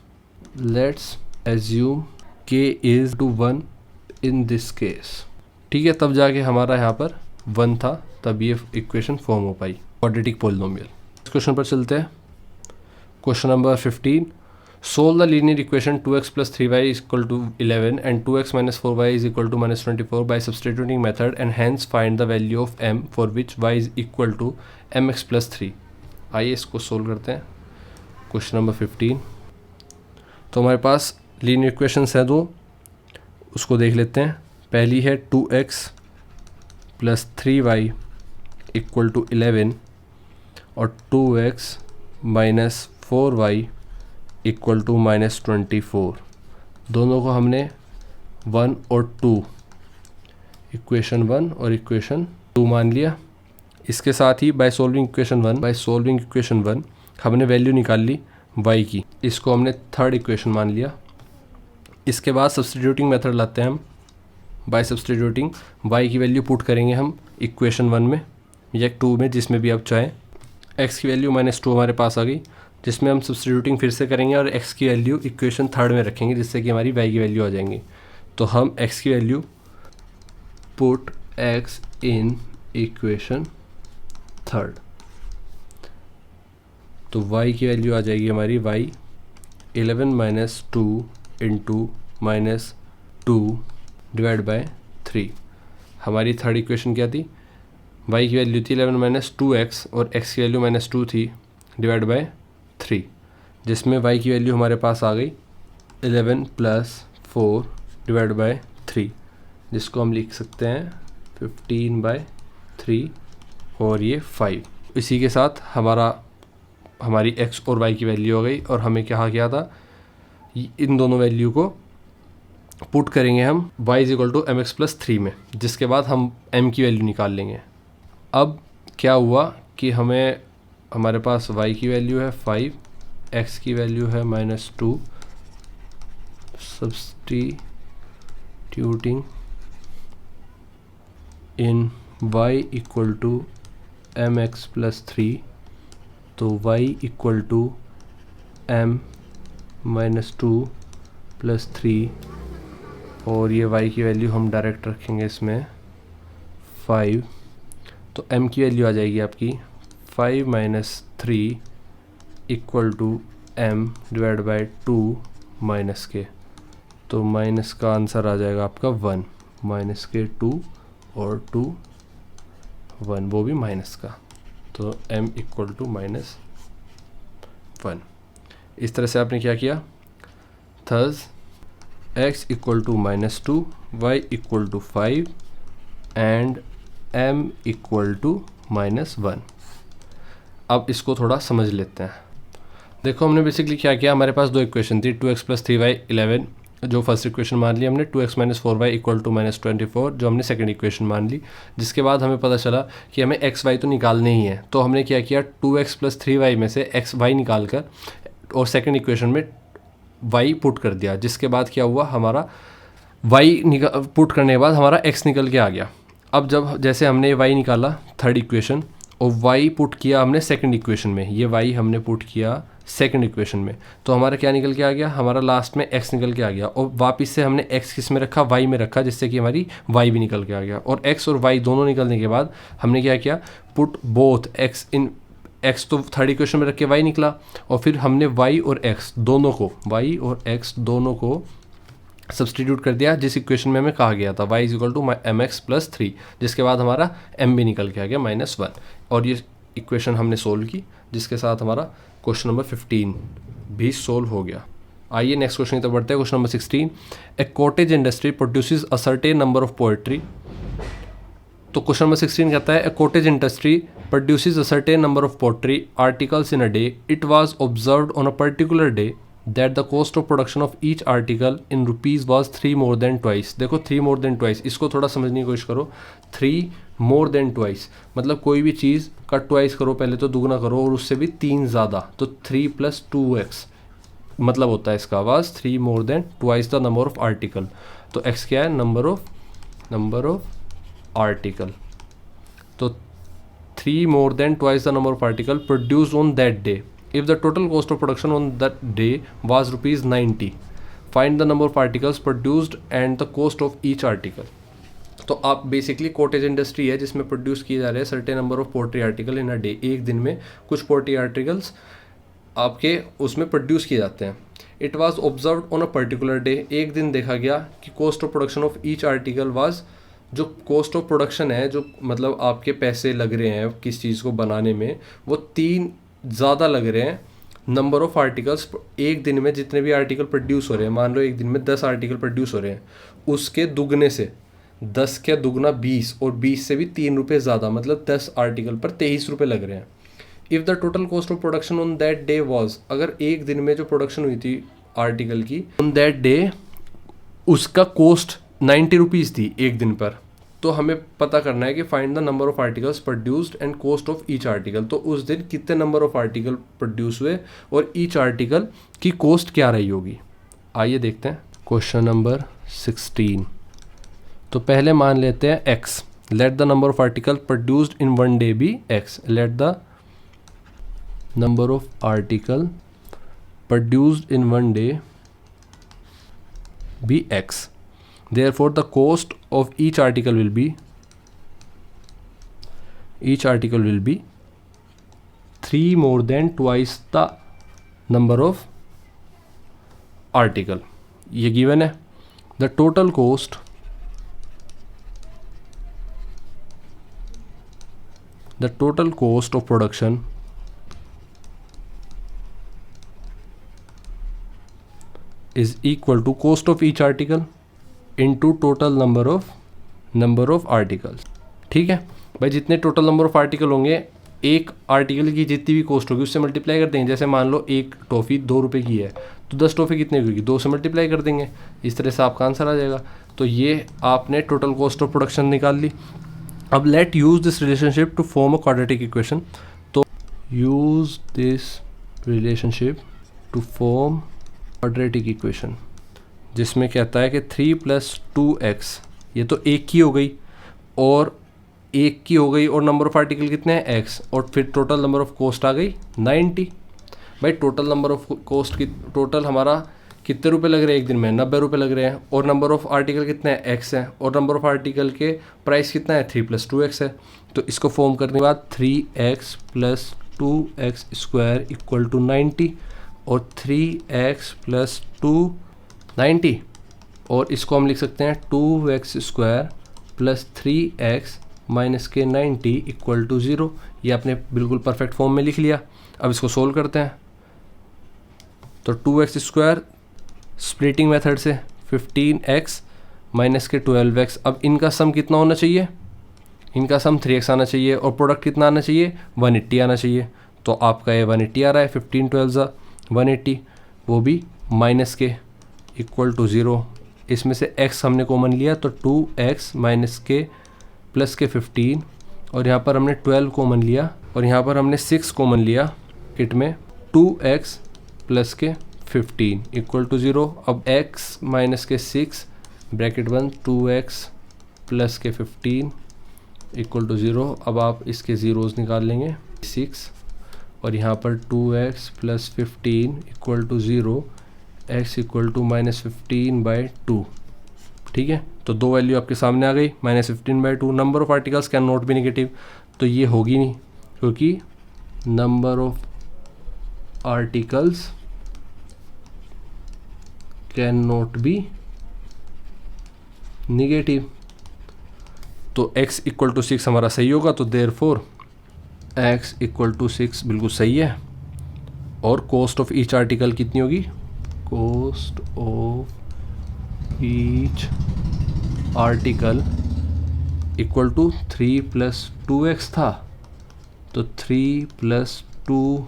let's assume k is to 1 in this case. ठीक है, तब जाके हमारा यहाँ पर 1 था, तब ये इक्वेशन फॉर्म हो पाई क्वाड्रेटिक पोलिनोमियल। इस क्वेश्चन पर चलते हैं। Question number 15, solve the linear equation 2x plus 3y is equal to 11 and 2x minus 4y is equal to -24 by substituting method, and hence find the value of m for which y is equal to mx plus 3। आइए इसको सोल्व करते हैं। क्वेश्चन नंबर 15, तो हमारे पास लीनियर इक्वेशंस हैं दो, उसको देख लेते हैं। पहली है 2x plus 3y equal to 11 और 2x minus 4y equal to -24। दोनों को हमने 1 और 2, इक्वेशन 1 और इक्वेशन 2 मान लिया। इसके साथ ही बाय सॉल्विंग इक्वेशन 1 हमने वैल्यू निकाल ली y की, इसको हमने थर्ड इक्वेशन मान लिया। इसके बाद सब्स्टिट्यूटिंग मेथड लाते हैं हम। बाय सब्स्टिट्यूटिंग y की वैल्यू पुट करेंगे हम इक्वेशन 1 में या 2 में, जिसमें भी आप चाहें। x की वैल्यू -2 हमारे पास आ गई, जिसमें हम सब्स्टिट्यूटिंग फिर से करेंगे और x की वैल्यू इक्वेशन थर्ड में रखेंगे, जिससे कि हमारी y की वैल्यू आ जाएंगी। तो हम x की value put x in equation third, तो y की वैल्यू आ जाएगी हमारी y 11 minus 2 into -2 divide by 3। हमारी थर्ड इक्वेशन क्या थी, y की वैल्यू थी 11 माइनस 2x और x की वैल्यू -2 थी डिवाइड बाय 3, जिसमें y की वैल्यू हमारे पास आ गई 11 प्लस 4 डिवाइड बाय 3, जिसको हम लिख सकते हैं 15/3 और ये 5। इसी के साथ हमारी x और y की वैल्यू हो गई, और हमें कहा गया था इन दोनों वैल्यू को पुट करेंगे हम y is equal to mx plus 3 में, जिसके बाद हम m की वैल्यू निकाल लेंगे। अब क्या हुआ कि हमारे पास y की वैल्यू है 5, x की वैल्यू है -2, substituting in y equal to mx plus 3, तो y equal to m-2 plus 3, और ये y की वैल्यू हम डायरेक्ट रखेंगे इसमें 5, तो m की वैल्यू आ जाएगी आपकी 5 minus 3 equal to m divide by 2 minus के, तो माइनस का आंसर आ जाएगा आपका 1, माइनस के 2 और 2 1, वो भी माइनस का, तो m इक्वल टू माइनस 1। इस तरह से आपने क्या किया, thus x equal to minus 2, y equal to 5 and m equal to minus 1। अब इसको थोड़ा समझ लेते हैं। देखो हमने बेसिकली क्या किया, हमारे पास दो इक्वेशन थी, 2x प्लस 3y 11 जो फर्स्ट इक्वेशन मान ली हमने, 2x minus 4y equal to minus 24 जो हमने सेकंड इक्वेशन मान ली। जिसके बाद हमें पता चला कि हमें x y तो निकालने ही है, तो हमने क्या किया, 2x प्लस 3y में से x y निकाल कर और सेकंड इक्वेशन में y पुट कर दिया। जिसके बाद क्या हुआ, हमारा y पुट करने के बाद हमारा x निकल के आ गया। अब जब जैसे हमने y निकाला थर्ड इक्वेशन और y पुट किया हमने सेकंड इक्वेशन में, ये y हमने पुट किया सेकंड इक्वेशन में, तो हमारा क्या निकल के आ गया, हमारा लास्ट में x निकल के आ गया। और वापस से हमने x किस में रखा, y में रखा, जिससे कि हमारी y भी निकल के आ गया। और x और y दोनों निकलने के बाद हमने क्या किया, पुट बोथ x इन, x तो थर्ड इक्वेशन में रख के y निकला, और फिर हमने y और x दोनों को सब्सटीट्यूट कर दिया जिस इक्वेशन में हमें कहा गया था y is equal to mx plus 3, जिसके बाद हमारा m भी निकल के आ गया -1। और ये इक्वेशन हमने सोल्व की, जिसके साथ हमारा क्वेश्चन नंबर 15 भी सोल्व हो गया। आइए नेक्स्ट क्वेश्चन की तरफ बढ़ते हैं। Question number 16, a cottage industry produces a certain number of poetry. तो क्वेश्चन नंबर 16 कहता है, a cottage industry produces a certain number of poetry articles in a day, it was observed on a particular day that the cost of production of each article in rupees was 3 more than twice। देखो 3 more than twice, इसको थोड़ा समझने की कोशिश करो। 3 more than twice मतलब कोई भी चीज़ का ट्वाइस करो, पहले तो दुगना करो और उससे भी 3 ज़्यादा, तो 3 + 2x मतलब होता है इसका was 3 more than twice the number of article. तो x क्या है, नंबर ऑफ आर्टिकल। तो 3 more than twice the number of article produced on that day। If the total cost of production on that day was rupees 90, find the number of articles produced and the cost of each article। तो आप बेसिकली कॉटेज इंडस्ट्री है जिसमें प्रोड्यूस किए जा रहे हैं certain number of poultry article in a day, एक दिन में कुछ पोल्ट्री आर्टिकल्स आपके उसमें प्रोड्यूस किए जाते हैं। It was observed on a particular day, एक दिन देखा गया कि cost of production of each article was, जो कॉस्ट ऑफ प्रोडक्शन है, जो मतलब आपके पैसे लग रहे हैं किस चीज़ को बनाने में, वो 3 ज़्यादा लग रहे हैं नंबर ऑफ आर्टिकल्स। एक दिन में जितने भी आर्टिकल प्रोड्यूस हो रहे हैं, मान लो एक दिन में 10 आर्टिकल प्रोड्यूस हो रहे हैं, उसके दुगने से 10 का दुगना 20 और 20 से भी 3 रुपये ज़्यादा, मतलब 10 आर्टिकल पर 23 रुपये लग रहे हैं। If the total cost of production on that day was, अगर एक दिन में जो प्रोडक्शन हुई थी आर्टिकल की ऑन दैट डे, उसका कॉस्ट 90 रुपीज़ थी एक दिन पर, तो हमें पता करना है कि find the number of articles produced and cost of each article. तो उस दिन कितने नंबर ऑफ आर्टिकल प्रोड्यूस हुए और ईच आर्टिकल की कॉस्ट क्या रही होगी। आइए देखते हैं क्वेश्चन नंबर 16। तो पहले मान लेते हैं x, let the number of article produced in one day be x, let the number of article produced in one day be x। Therefore, the cost of each article will be 3 more than twice the number of article। ये given है। The total cost of production is equal to cost of each article into total number of articles. ठीक है भाई, जितने टोटल नंबर ऑफ आर्टिकल होंगे, एक आर्टिकल की जितनी भी कॉस्ट होगी उससे मल्टीप्लाई कर देंगे। जैसे मान लो एक टॉफ़ी 2 रुपये की है, तो 10 टॉफ़ी कितने की होगी, 2 से मल्टीप्लाई कर देंगे, इस तरह से आपका आंसर आ जाएगा। तो ये आपने टोटल कॉस्ट ऑफ प्रोडक्शन निकाल ली। अब let use this relationship to form a quadratic equation. तो use this relationship to form quadratic equation, जिसमें कहता है कि 3 + 2x, ये तो एक की हो गई और एक की हो गई, और नंबर ऑफ आर्टिकल कितने हैं x, और फिर टोटल नंबर ऑफ कॉस्ट आ गई 90। भाई टोटल नंबर ऑफ कॉस्ट की टोटल हमारा कितने रुपए लग रहे हैं एक दिन में, 90 रुपये लग रहे हैं, और नंबर ऑफ़ आर्टिकल कितने हैं, एक्स है, और नंबर ऑफ़ आर्टिकल के प्राइस कितना है, 3 + 2x है। तो इसको फॉर्म करने के बाद 3x + 2x square equal to 90, और 3x + 2 90, और इसको हम लिख सकते हैं 2x स्क्वायर + 3x - के 90 इक्वल टू 0। ये आपने बिल्कुल परफेक्ट फॉर्म में लिख लिया। अब इसको सोल्व करते हैं। तो 2x स्क्वायर स्प्लिटिंग मेथड से 15x - के 12x, अब इनका सम कितना होना चाहिए, इनका सम 3x आना चाहिए, और प्रोडक्ट कितना आना चाहिए, 180 आना चाहिए। तो आपका ये 180 आ रहा है, 15 12 180, वो भी माइनस के इक्वल टू 0। इसमें से x हमने कॉमन लिया तो 2x - के प्लस के 15, और यहाँ पर हमने 12 कॉमन लिया, और यहाँ पर हमने 6 कॉमन लिया इट में 2x + के 15 इक्वल टू 0। अब x - के 6 ब्रैकेट बंद 2x + के 15 इक्वल टू 0। अब आप इसके ज़ीरोज़ निकाल लेंगे 6, और यहाँ पर 2x + 15 equal to 0, x equal to -15/2। ठीक है, तो दो वैल्यू आपके सामने आ गई, -15/2। Number of articles can not B negative, तो ये होगी नहीं, क्योंकि number of articles can not B negative. तो x इक्वल टू 6 हमारा सही होगा, तो देयरफॉर x इक्वल टू 6 बिल्कुल सही है। और कॉस्ट ऑफ ईच आर्टिकल कितनी होगी, cost of each article equal to 3 + 2x था, तो 3 + 2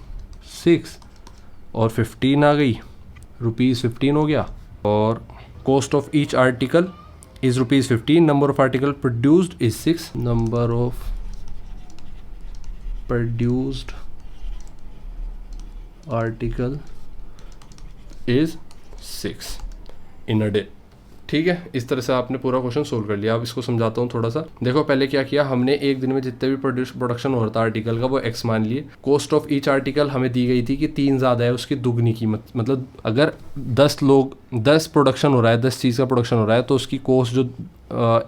6, और 15 आ गई, ₹15 हो गया। और cost of each article is ₹15, number of article produced is 6, number of produced article is 6 in a day. ठीक है, इस तरह से आपने पूरा क्वेश्चन सोल्व कर लिया। अब इसको समझाता हूँ थोड़ा सा। देखो पहले क्या किया हमने, एक दिन में जितने भी प्रोडक्शन हो रहा था आर्टिकल का वो x मान लिए। कॉस्ट ऑफ ईच आर्टिकल हमें दी गई थी कि 3 ज़्यादा है, उसकी दुगनी कीमत, मतलब अगर 10 प्रोडक्शन हो रहा है, 10 चीज़ का प्रोडक्शन हो रहा है, तो उसकी कॉस्ट जो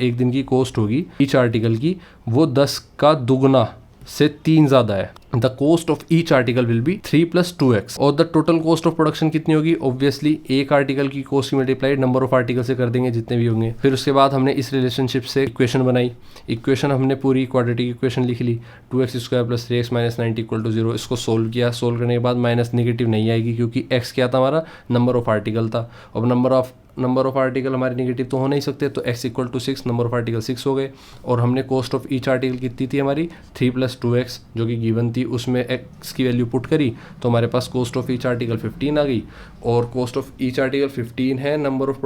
एक दिन की कॉस्ट होगी ईच आर्टिकल की, वो 10 का दुगना से 3 ज़्यादा है। The cost of each article will be 3 + 2x, और the total cost of production कितनी होगी, ऑब्वियसली एक आर्टिकल की cost multiplied number of article से कर देंगे जितने भी होंगे। फिर उसके बाद हमने इस रिलेशनशिप से इक्वेशन बनाई, इक्वेशन हमने पूरी क्वाड्रेटिक इक्वेशन लिख ली, 2x square + 3x - 90 equal to 0। इसको सोल्व किया, सोल्व करने के बाद माइनस नेगेटिव नहीं आएगी, क्योंकि x क्या था हमारा, नंबर ऑफ आर्टिकल था। अब नंबर ऑफ आर्टिकल हमारे नेगेटिव तो हो नहीं सकते, तो x equal to 6, number of article 6 हो गए। और हमने कॉस्ट ऑफ ईच आर्टिकल कितनी थी हमारी, 3 + 2x जो कि गिवन थी, उसमें x की वैल्यू पुट करी तो हमारे पास कॉस्ट ऑफ ईच आर्टिकल 15 आ गई। और कॉस्ट ऑफ ईच आर्टिकल 15 है, नंबर ऑफ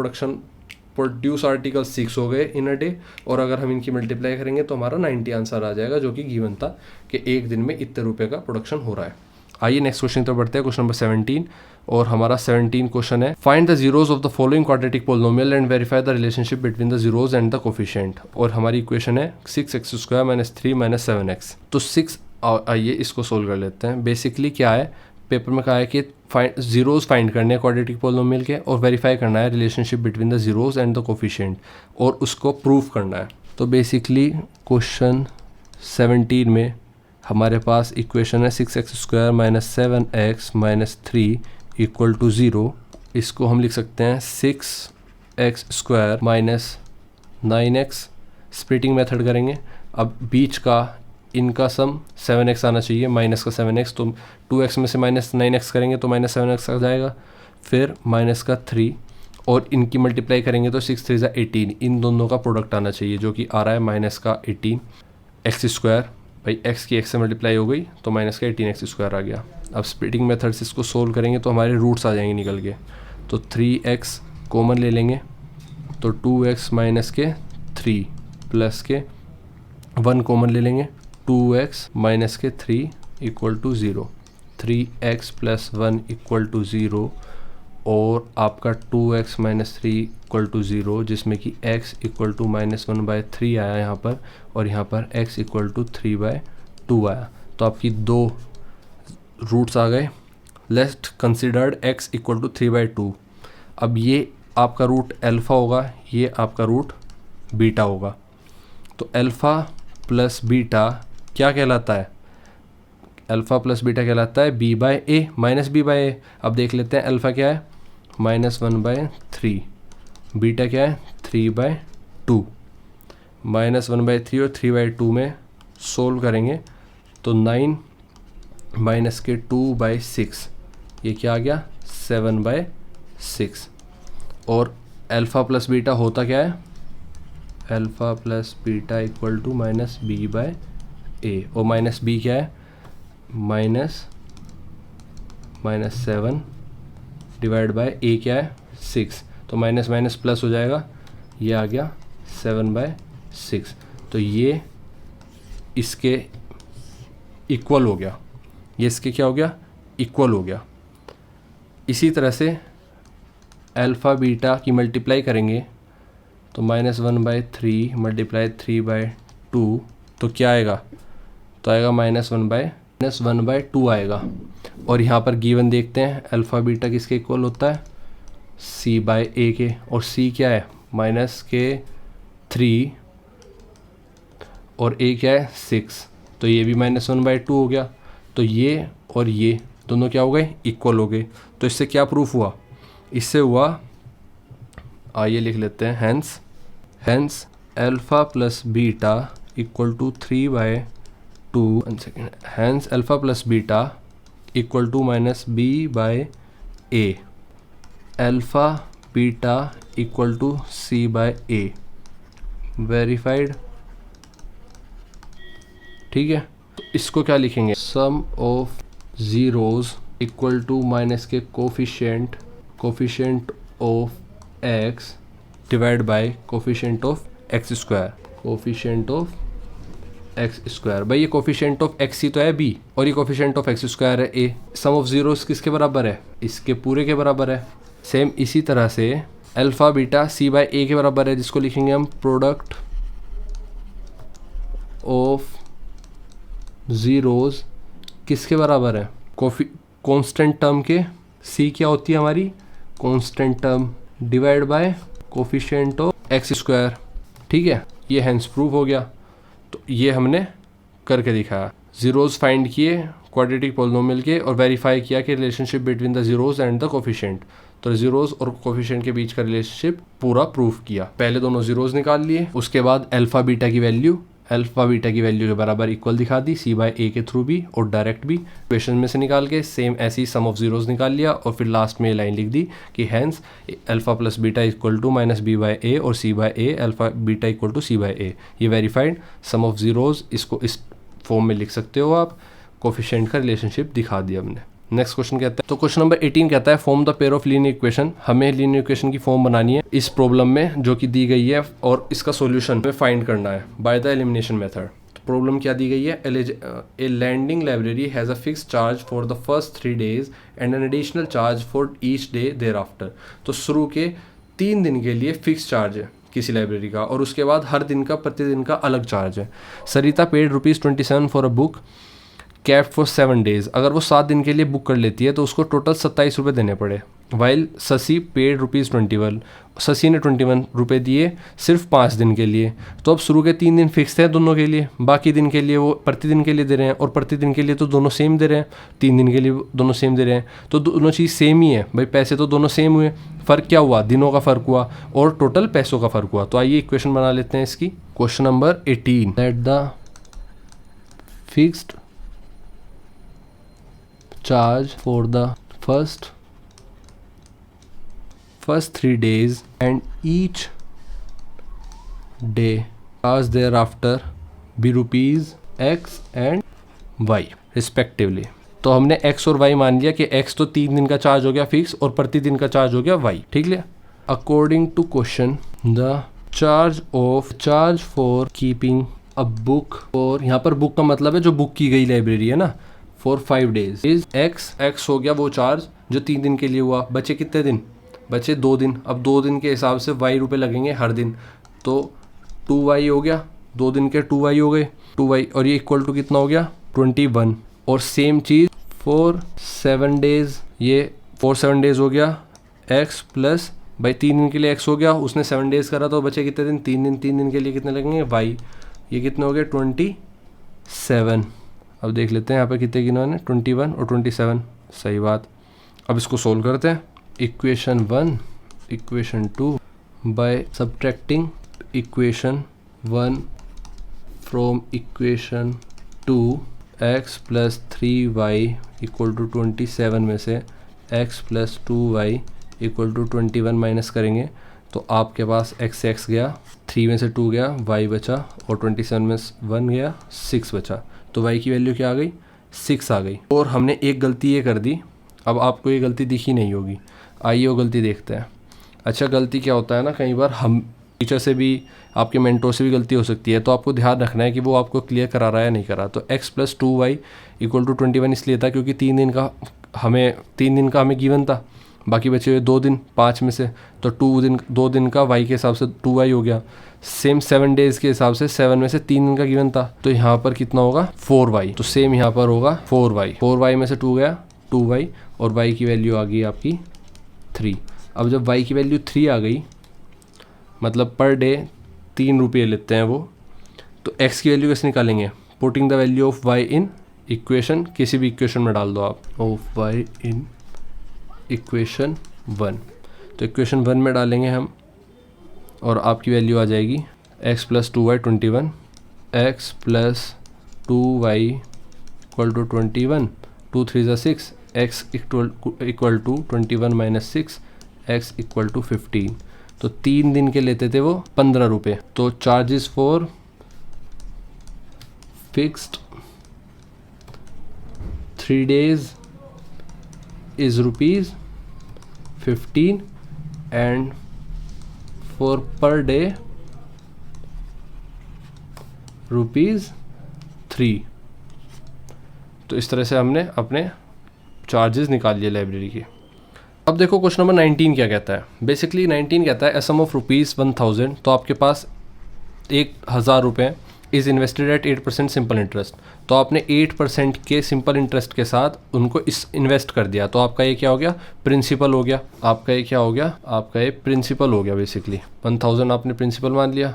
प्रोड्यूस आर्टिकल 6 हो गए इन अ डे, और अगर हम इनकी मल्टीप्लाई करेंगे तो हमारा 90 आंसर आ जाएगा, जो कि गिवन था कि एक दिन में इतने रुपये का प्रोडक्शन हो रहा है। आइए नेक्स्ट क्वेश्चन तो बढ़ते हैं, क्वेश्चन नंबर 17, और हमारा 17 क्वेश्चन है, find the zeros of the following quadratic polynomial and verify the relationship between the zeros and the coefficient. और हमारी इक्वेशन है 6x² - 3 - 7x। तो 6, आइए इसको सोल्व कर लेते हैं। बेसिकली क्या है, पेपर में कहा है कि जीरोज फाइंड करने हैं क्वाड्रेटिक पोलिनोमियल के, और वेरीफाई करना है relationship between the zeros and the coefficient, और उसको प्रूव करना है। तो बेसिकली क्वेश्चन 17 में हमारे पास इक्वेशन है 6x² - 7x - 3 इक्वल टू 0। इसको हम लिख सकते हैं 6x² - 9x, स्प्लिटिंग मेथड करेंगे। अब बीच का इनका सम 7x आना चाहिए, माइनस का 7x, तो 2x में से -9x करेंगे तो -7x आ जाएगा, फिर माइनस का 3, और इनकी मल्टीप्लाई करेंगे तो 6 3 = 18, इन दोनों का प्रोडक्ट आना चाहिए, जो कि आ रहा है माइनस का 18 x²। भाई x की x से मल्टीप्लाई हो गई तो माइनस का 18x² आ गया। अब स्प्लिटिंग मेथड से इसको सोल्व करेंगे तो हमारे रूट्स आ जाएंगे निकल के, तो 3x कॉमन ले लेंगे, तो 2x - के 3 प्लस के 1 कॉमन ले लेंगे, 2x - के 3 equal to 0, 3x + 1 equal to 0, और आपका 2x - 3 इक्वल टू 0, जिसमें कि x इक्वल टू -1/3 आया यहाँ पर, और यहाँ पर x इक्वल टू 3/2 आया। तो आपकी दो रूट्स आ गए। Let's considered x equal to 3/2। अब ये आपका रूट अल्फ़ा होगा, ये आपका रूट बीटा होगा। तो अल्फ़ा प्लस बीटा क्या कहलाता है? अल्फ़ा प्लस बीटा कहलाता है B by A minus B by A. अब देख लेते हैं अल्फ़ा क्या है, -1/3, बीटा क्या है 3/2, -1/3 और 3/2 में सोल्व करेंगे तो 9 माइनस के 2/6, ये क्या आ गया 7/6। और अल्फ़ा प्लस बीटा होता क्या है, alpha plus beta equal to minus B by A, और माइनस बी क्या है -7 डिवाइड बाय ए क्या है 6, तो माइनस माइनस प्लस हो जाएगा, ये आ गया 7/6। तो ये इसके इक्वल हो गया, ये इसके क्या हो गया इक्वल हो गया। इसी तरह से अल्फ़ा बीटा की मल्टीप्लाई करेंगे तो -1/3 मल्टीप्लाई 3/2, तो क्या आएगा, तो आएगा -1/2 आएगा। और यहाँ पर गिवन देखते हैं अल्फ़ा बीटा किसके इक्वल होता है, c/a के, और c क्या है -3 और a क्या है 6, तो ये भी -1/2 हो गया। तो ये और ये दोनों क्या हो गए इक्वल हो गए। तो इससे क्या प्रूफ हुआ, इससे हुआ, आइए लिख लेते हैं, hence alpha plus beta equal to 3/2, hence alpha plus beta equal to -b/a, alpha beta equal to c/a, verified. ठीक है, तो इसको क्या लिखेंगे, sum of zeros equal to minus के coefficient of x divide by coefficient of x square. भाई ये कोफिशिएंट ऑफ x ही तो है b और ये कोफिशिएंट ऑफ x स्क्वायर है a। सम ऑफ ज़ीरोज़ किसके बराबर है, इसके पूरे के बराबर है। सेम इसी तरह से अल्फ़ा बीटा c/a के बराबर है, जिसको लिखेंगे हम प्रोडक्ट ऑफ ज़ीरोज़ किसके बराबर है, कांस्टेंट टर्म के, c क्या होती है हमारी constant term divide by coefficient of x square. ठीक है, ये हैंस प्रूफ हो गया। तो ये हमने करके दिखाया, ज़ीरोज़ फाइंड किए क्वाड्रेटिक पॉलिनोमियल के और वेरीफाई किया कि relationship between the zeros and the coefficient. तो ज़ीरोज़ और कोफिशिएंट के बीच का रिलेशनशिप पूरा प्रूफ किया। पहले दोनों ज़ीरोज़ निकाल लिए, उसके बाद अल्फ़ा बीटा की वैल्यू के बराबर इक्वल दिखा दी c/a के थ्रू भी और डायरेक्ट भी, इक्वेशन में से निकाल के सेम ऐसे ही सम ऑफ ज़ीरोज़ निकाल लिया और फिर लास्ट में ये लाइन लिख दी कि hence alpha plus beta equal to -b/a और c/a alpha beta equal to c/a। ये वेरीफाइड सम ऑफ ज़ीरोज़, इसको इस फॉर्म में लिख सकते हो आप, कोफिशिएंट का रिलेशनशिप दिखा दिया हमने। नेक्स्ट क्वेश्चन कहता है, तो क्वेश्चन नंबर 18 कहता है form the pair of linear equation. हमें लीनियर इक्वेशन की फॉर्म बनानी है इस प्रॉब्लम में जो कि दी गई है और इसका सॉल्यूशन हमें फाइंड करना है बाय द एलिमिनेशन मेथड। तो प्रॉब्लम क्या दी गई है, a lending library has a fix charge for the first 3 days and an additional charge for each day thereafter. तो शुरू के 3 दिन के लिए फिक्स चार्ज है किसी लाइब्रेरी का और उसके बाद हर दिन का प्रतिदिन का अलग चार्ज है। Sarita paid ₹27 for a book kept for 7 days। अगर वो 7 दिन के लिए बुक कर लेती है तो उसको टोटल 27 रुपये देने पड़े। वाइल शशि पेड ₹21, शशि ने 21 रुपये दिए सिर्फ 5 दिन के लिए। तो अब शुरू के 3 दिन फिक्स थे दोनों के लिए, बाकी दिन के लिए वो प्रतिदिन के लिए दे रहे हैं और प्रतिदिन के लिए तो दोनों सेम दे रहे हैं, 3 दिन के लिए दोनों सेम दे रहे हैं, तो दोनों चीज़ सेम ही है भाई, पैसे तो दोनों सेम हुए। फ़र्क क्या हुआ, दिनों का फ़र्क हुआ और टोटल पैसों का फ़र्क हुआ। तो आइए इक्वेशन बना लेते हैं इसकी। Question number 18, that the fixed charge for the first 3 days and each day charge thereafter be rupees x and y respectively। तो हमने x और y मान लिया कि x तो 3 दिन का चार्ज हो गया फिक्स और प्रतिदिन का चार्ज हो गया y। ठीक है, according to question the charge for keeping a book, और यहाँ पर बुक का मतलब है जो बुक की गई लाइब्रेरी है ना, फॉर 5 days इज x हो गया वो चार्ज जो 3 दिन के लिए हुआ। बचे कितने दिन, बचे 2 दिन। अब 2 दिन के हिसाब से y रुपये लगेंगे हर दिन, तो 2y हो गया, 2 दिन के 2y हो गए 2y, और ये इक्वल टू कितना हो गया 21। और सेम चीज़ फॉर 7 days, ये फॉर 7 days हो गया एक्स प्लस भाई 3 दिन के लिए एक्स हो गया, उसने 7 डेज़ करा तो बचे कितने दिन, 3 दिन। 3 दिन के लिए कितने लगेंगे वाई, ये कितने हो गए 27। अब देख लेते हैं यहाँ पे कितने गिना है 21 और 27, सही बात। अब इसको सोल्व करते हैं। Equation 1 equation 2 by subtracting equation 1 from equation 2, x plus 3y equal to 27 में से x plus 2y equal to 21 minus करेंगे तो आपके पास x से x गया, 3 में से 2 गया, y बचा, और 27 में 1 गया, 6 बचा। तो y की वैल्यू क्या आ गई, 6 आ गई। और हमने एक गलती ये कर दी, अब आपको ये गलती दिखी नहीं होगी, आइए वो गलती देखते हैं। अच्छा, गलती क्या होता है ना, कई बार हम टीचर से भी, आपके मेंटोर से भी गलती हो सकती है, तो आपको ध्यान रखना है कि वो आपको क्लियर करा रहा है या नहीं करा। तो x plus 2y equal to 21 इसलिए था क्योंकि 3 दिन का हमें गिवन था, बाकी बचे हुए 2 दिन 5 में से, तो 2 दिन का y के हिसाब से 2y हो गया। सेम 7 डेज़ के हिसाब से 7 में से 3 दिन का गिवन था, तो यहाँ पर कितना होगा 4y, तो सेम यहाँ पर होगा 4y में से 2 गया 2y, और y की वैल्यू आ गई आपकी 3। अब जब y की वैल्यू 3 आ गई, मतलब पर डे 3 रुपये लेते हैं वो, तो x की वैल्यू कैसे निकालेंगे, putting the value of y in equation, किसी भी इक्वेशन में डाल दो आप, ऑफ y इन इक्वेशन 1। तो इक्वेशन 1 में डालेंगे हम, और आपकी वैल्यू आ जाएगी x plus 2y 21, x plus 2y equal to 21, 2 3 ज़ा 6, x equal to 21 minus 6, x equal to 15। तो 3 दिन के लेते थे वो 15 रुपये। तो charges for fixed 3 days is ₹15 and for per day ₹3। तो इस तरह से हमने अपने चार्जेस निकाल लिए लाइब्रेरी के। अब देखो क्वेश्चन नंबर 19 क्या कहता है। बेसिकली 19 कहता है, ए सम ऑफ ₹1000, तो आपके पास 1000 रुपये is invested at 8% simple interest. तो आपने 8% के सिंपल इंटरेस्ट के साथ उनको इन्वेस्ट कर दिया, तो आपका ये क्या हो गया, प्रिंसिपल हो गया। आपका ये क्या हो गया, आपका ये प्रिंसिपल हो गया। बेसिकली 1000 आपने प्रिंसिपल मान लिया।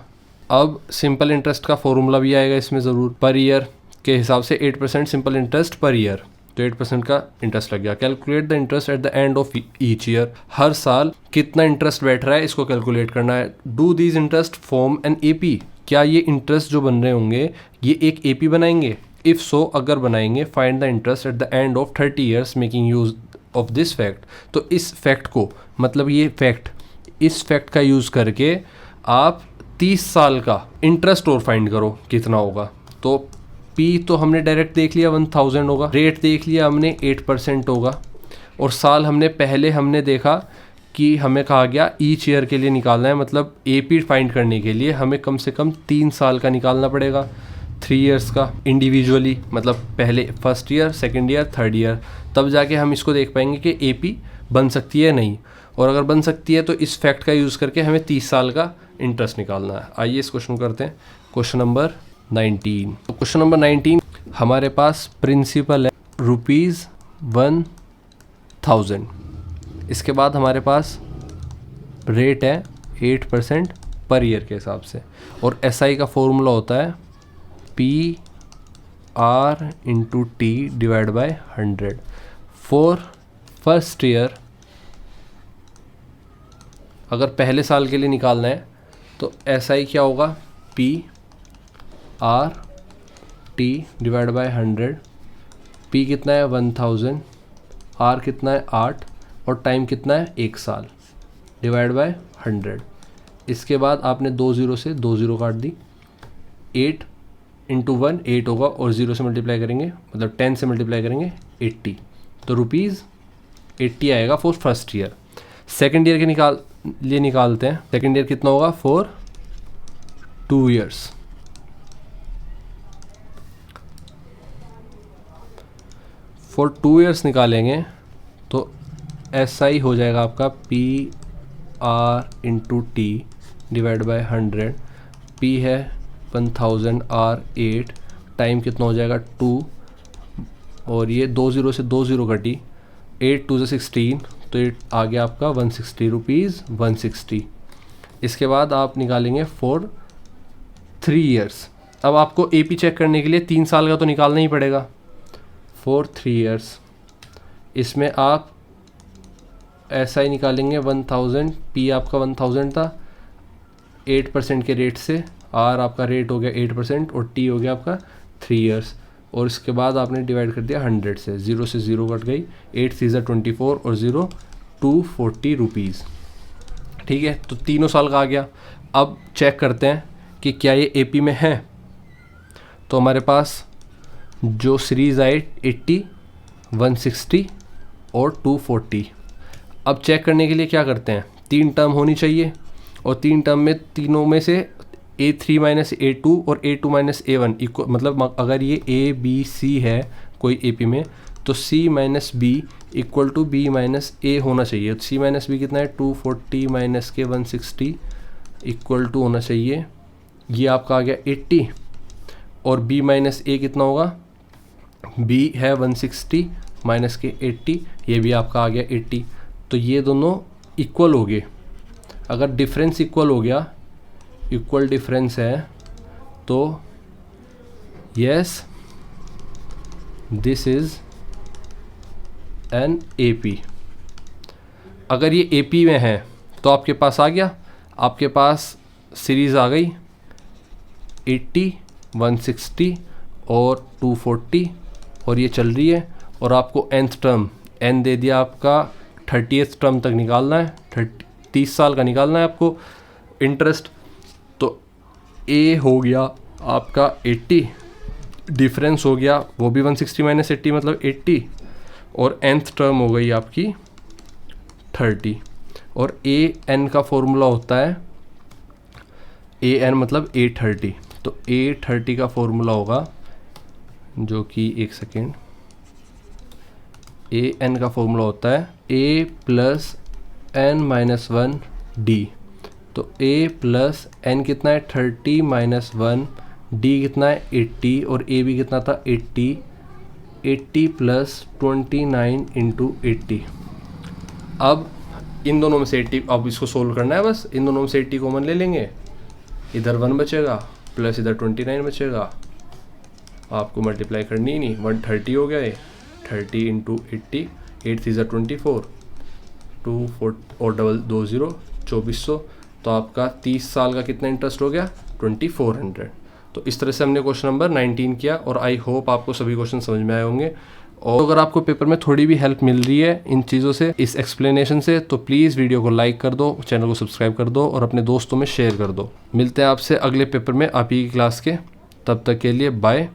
अब सिंपल इंटरेस्ट का फॉर्मूला भी आएगा इसमें ज़रूर, पर ईयर के हिसाब से 8% सिंपल इंटरेस्ट पर ईयर, तो 8% का इंटरेस्ट लग गया। Calculate the interest at the end of each year, हर साल कितना इंटरेस्ट बैठ रहा है इसको कैलकुलेट करना है। Do these interest form an AP, क्या ये इंटरेस्ट जो बन रहे होंगे ये एक AP बनाएंगे। इफ़ सो, अगर बनाएंगे, find the interest at the end of 30 years making use of this fact. तो इस फैक्ट को, मतलब ये फैक्ट, इस फैक्ट का यूज़ करके आप 30 साल का इंटरेस्ट और फाइंड करो कितना होगा। तो P तो हमने डायरेक्ट देख लिया 1000 होगा, रेट देख लिया हमने 8% होगा, और साल पहले हमने देखा कि हमें कहा गया ईच ईयर के लिए निकालना है, मतलब AP फाइंड करने के लिए हमें कम से कम 3 साल का निकालना पड़ेगा, 3 इयर्स का इंडिविजुअली, मतलब पहले first year, second year, third year, तब जाके हम इसको देख पाएंगे कि AP बन सकती है नहीं। और अगर बन सकती है तो इस फैक्ट का यूज़ करके हमें 30 साल का इंटरेस्ट निकालना है। आइए इस क्वेश्चन करते हैं, क्वेश्चन नंबर 19। तो क्वेश्चन नंबर 19 हमारे पास प्रिंसिपल है ₹1000। इसके बाद हमारे पास रेट है 8% पर ईयर के हिसाब से, और SI का फॉर्मूला होता है PR/T/100 फॉर फर्स्ट ईयर। अगर पहले साल के लिए निकालना है तो SI क्या होगा, PR/T/100। P कितना है 1000, R कितना है 8, और टाइम कितना है 1 साल, /100। इसके बाद आपने 2 0 से 2 0 काट दी, 8 × 1 8 होगा, और 0 से मल्टीप्लाई करेंगे, मतलब 10 से मल्टीप्लाई करेंगे 80, तो ₹80 आएगा for first year. Second year के लिए निकालते हैं। सेकेंड ईयर कितना होगा, फॉर 2 इयर्स। फॉर 2 इयर्स निकालेंगे तो SI हो जाएगा आपका PR/T/100। P है 1000, R 8, टाइम कितना हो जाएगा 2, और ये 2 0 से 2 0 कटी, 8 2 16, तो ये आ गया आपका 160 रुपीज़ 160। इसके बाद आप निकालेंगे फॉर 3 ईयर्स। अब आपको AP चेक करने के लिए 3 साल का तो निकालना ही पड़ेगा। फॉर 3 ईयर्स इसमें आप ऐसा ही निकालेंगे 1000, P आपका 1000 था 8% के रेट से, R आपका रेट हो गया 8% और T हो गया आपका 3 ईयर्स। और इसके बाद आपने डिवाइड कर दिया 100 से, 0 से 0 कट गई, 8 3 24 और 0 240 रुपीज़। ठीक है, तो तीनों साल का आ गया। अब चेक करते हैं कि क्या ये AP में है। तो हमारे पास जो सीरीज़ आई 80, 160 और 240। अब चेक करने के लिए क्या करते हैं, 3 टर्म होनी चाहिए और 3 टर्म में तीनों में से A3 माइनस A2 और A2 माइनस A1 इक्वल, मतलब अगर ये ABC है कोई AP में तो C minus B equal to B minus A होना चाहिए। तो C माइनस B कितना है 240 माइनस के 160 इक्वल टू होना चाहिए, ये आपका आ गया 80 और B माइनस A कितना होगा, B है 160 माइनस के 80, ये भी आपका आ गया 80। तो ये दोनों इक्वल हो गए। अगर डिफरेंस इक्वल हो गया, इक्वल डिफरेंस है तो yes this is an AP। अगर ये AP में है तो आपके पास आ गया, आपके पास सीरीज़ आ गई 80, 160 और 240 और ये चल रही है। और आपको nth टर्म n दे दिया आपका 30th टर्म तक निकालना है, 30 साल का निकालना है आपको इंटरेस्ट। तो A हो गया आपका 80, डिफरेंस हो गया वो भी 160 माइनस 80 मतलब 80 और nth टर्म हो गई आपकी 30। और AN का फॉर्मूला होता है AN मतलब 830। तो 830 का फॉर्मूला होगा जो कि एक सेकेंड, AN का फॉर्मूला होता है A plus N minus 1 D। तो A प्लस N कितना है 30 माइनस 1, D कितना है 80 और A भी कितना था 80, 80 प्लस 29 इंटू 80। अब इन दोनों में से 80, अब इसको सोल्व करना है बस, इन दोनों में से 80 कॉमन ले लेंगे, इधर 1 बचेगा प्लस इधर 29 बचेगा, आपको मल्टीप्लाई करनी ही नहीं, 130 हो गया ये 30 इंटू 80, 8 3 24, 2 4 और डबल 2 0 2400। तो आपका 30 साल का कितना इंटरेस्ट हो गया 2400। तो इस तरह से हमने क्वेश्चन नंबर 19 किया और आई होप आपको सभी क्वेश्चन समझ में आए होंगे। और अगर आपको पेपर में थोड़ी भी हेल्प मिल रही है इन चीज़ों से, इस एक्सप्लेनेशन से, तो प्लीज़ वीडियो को लाइक कर दो, चैनल को सब्सक्राइब कर दो और अपने दोस्तों में शेयर कर दो। मिलते हैं आपसे अगले पेपर में आप ही की क्लास के, तब तक के लिए बाय।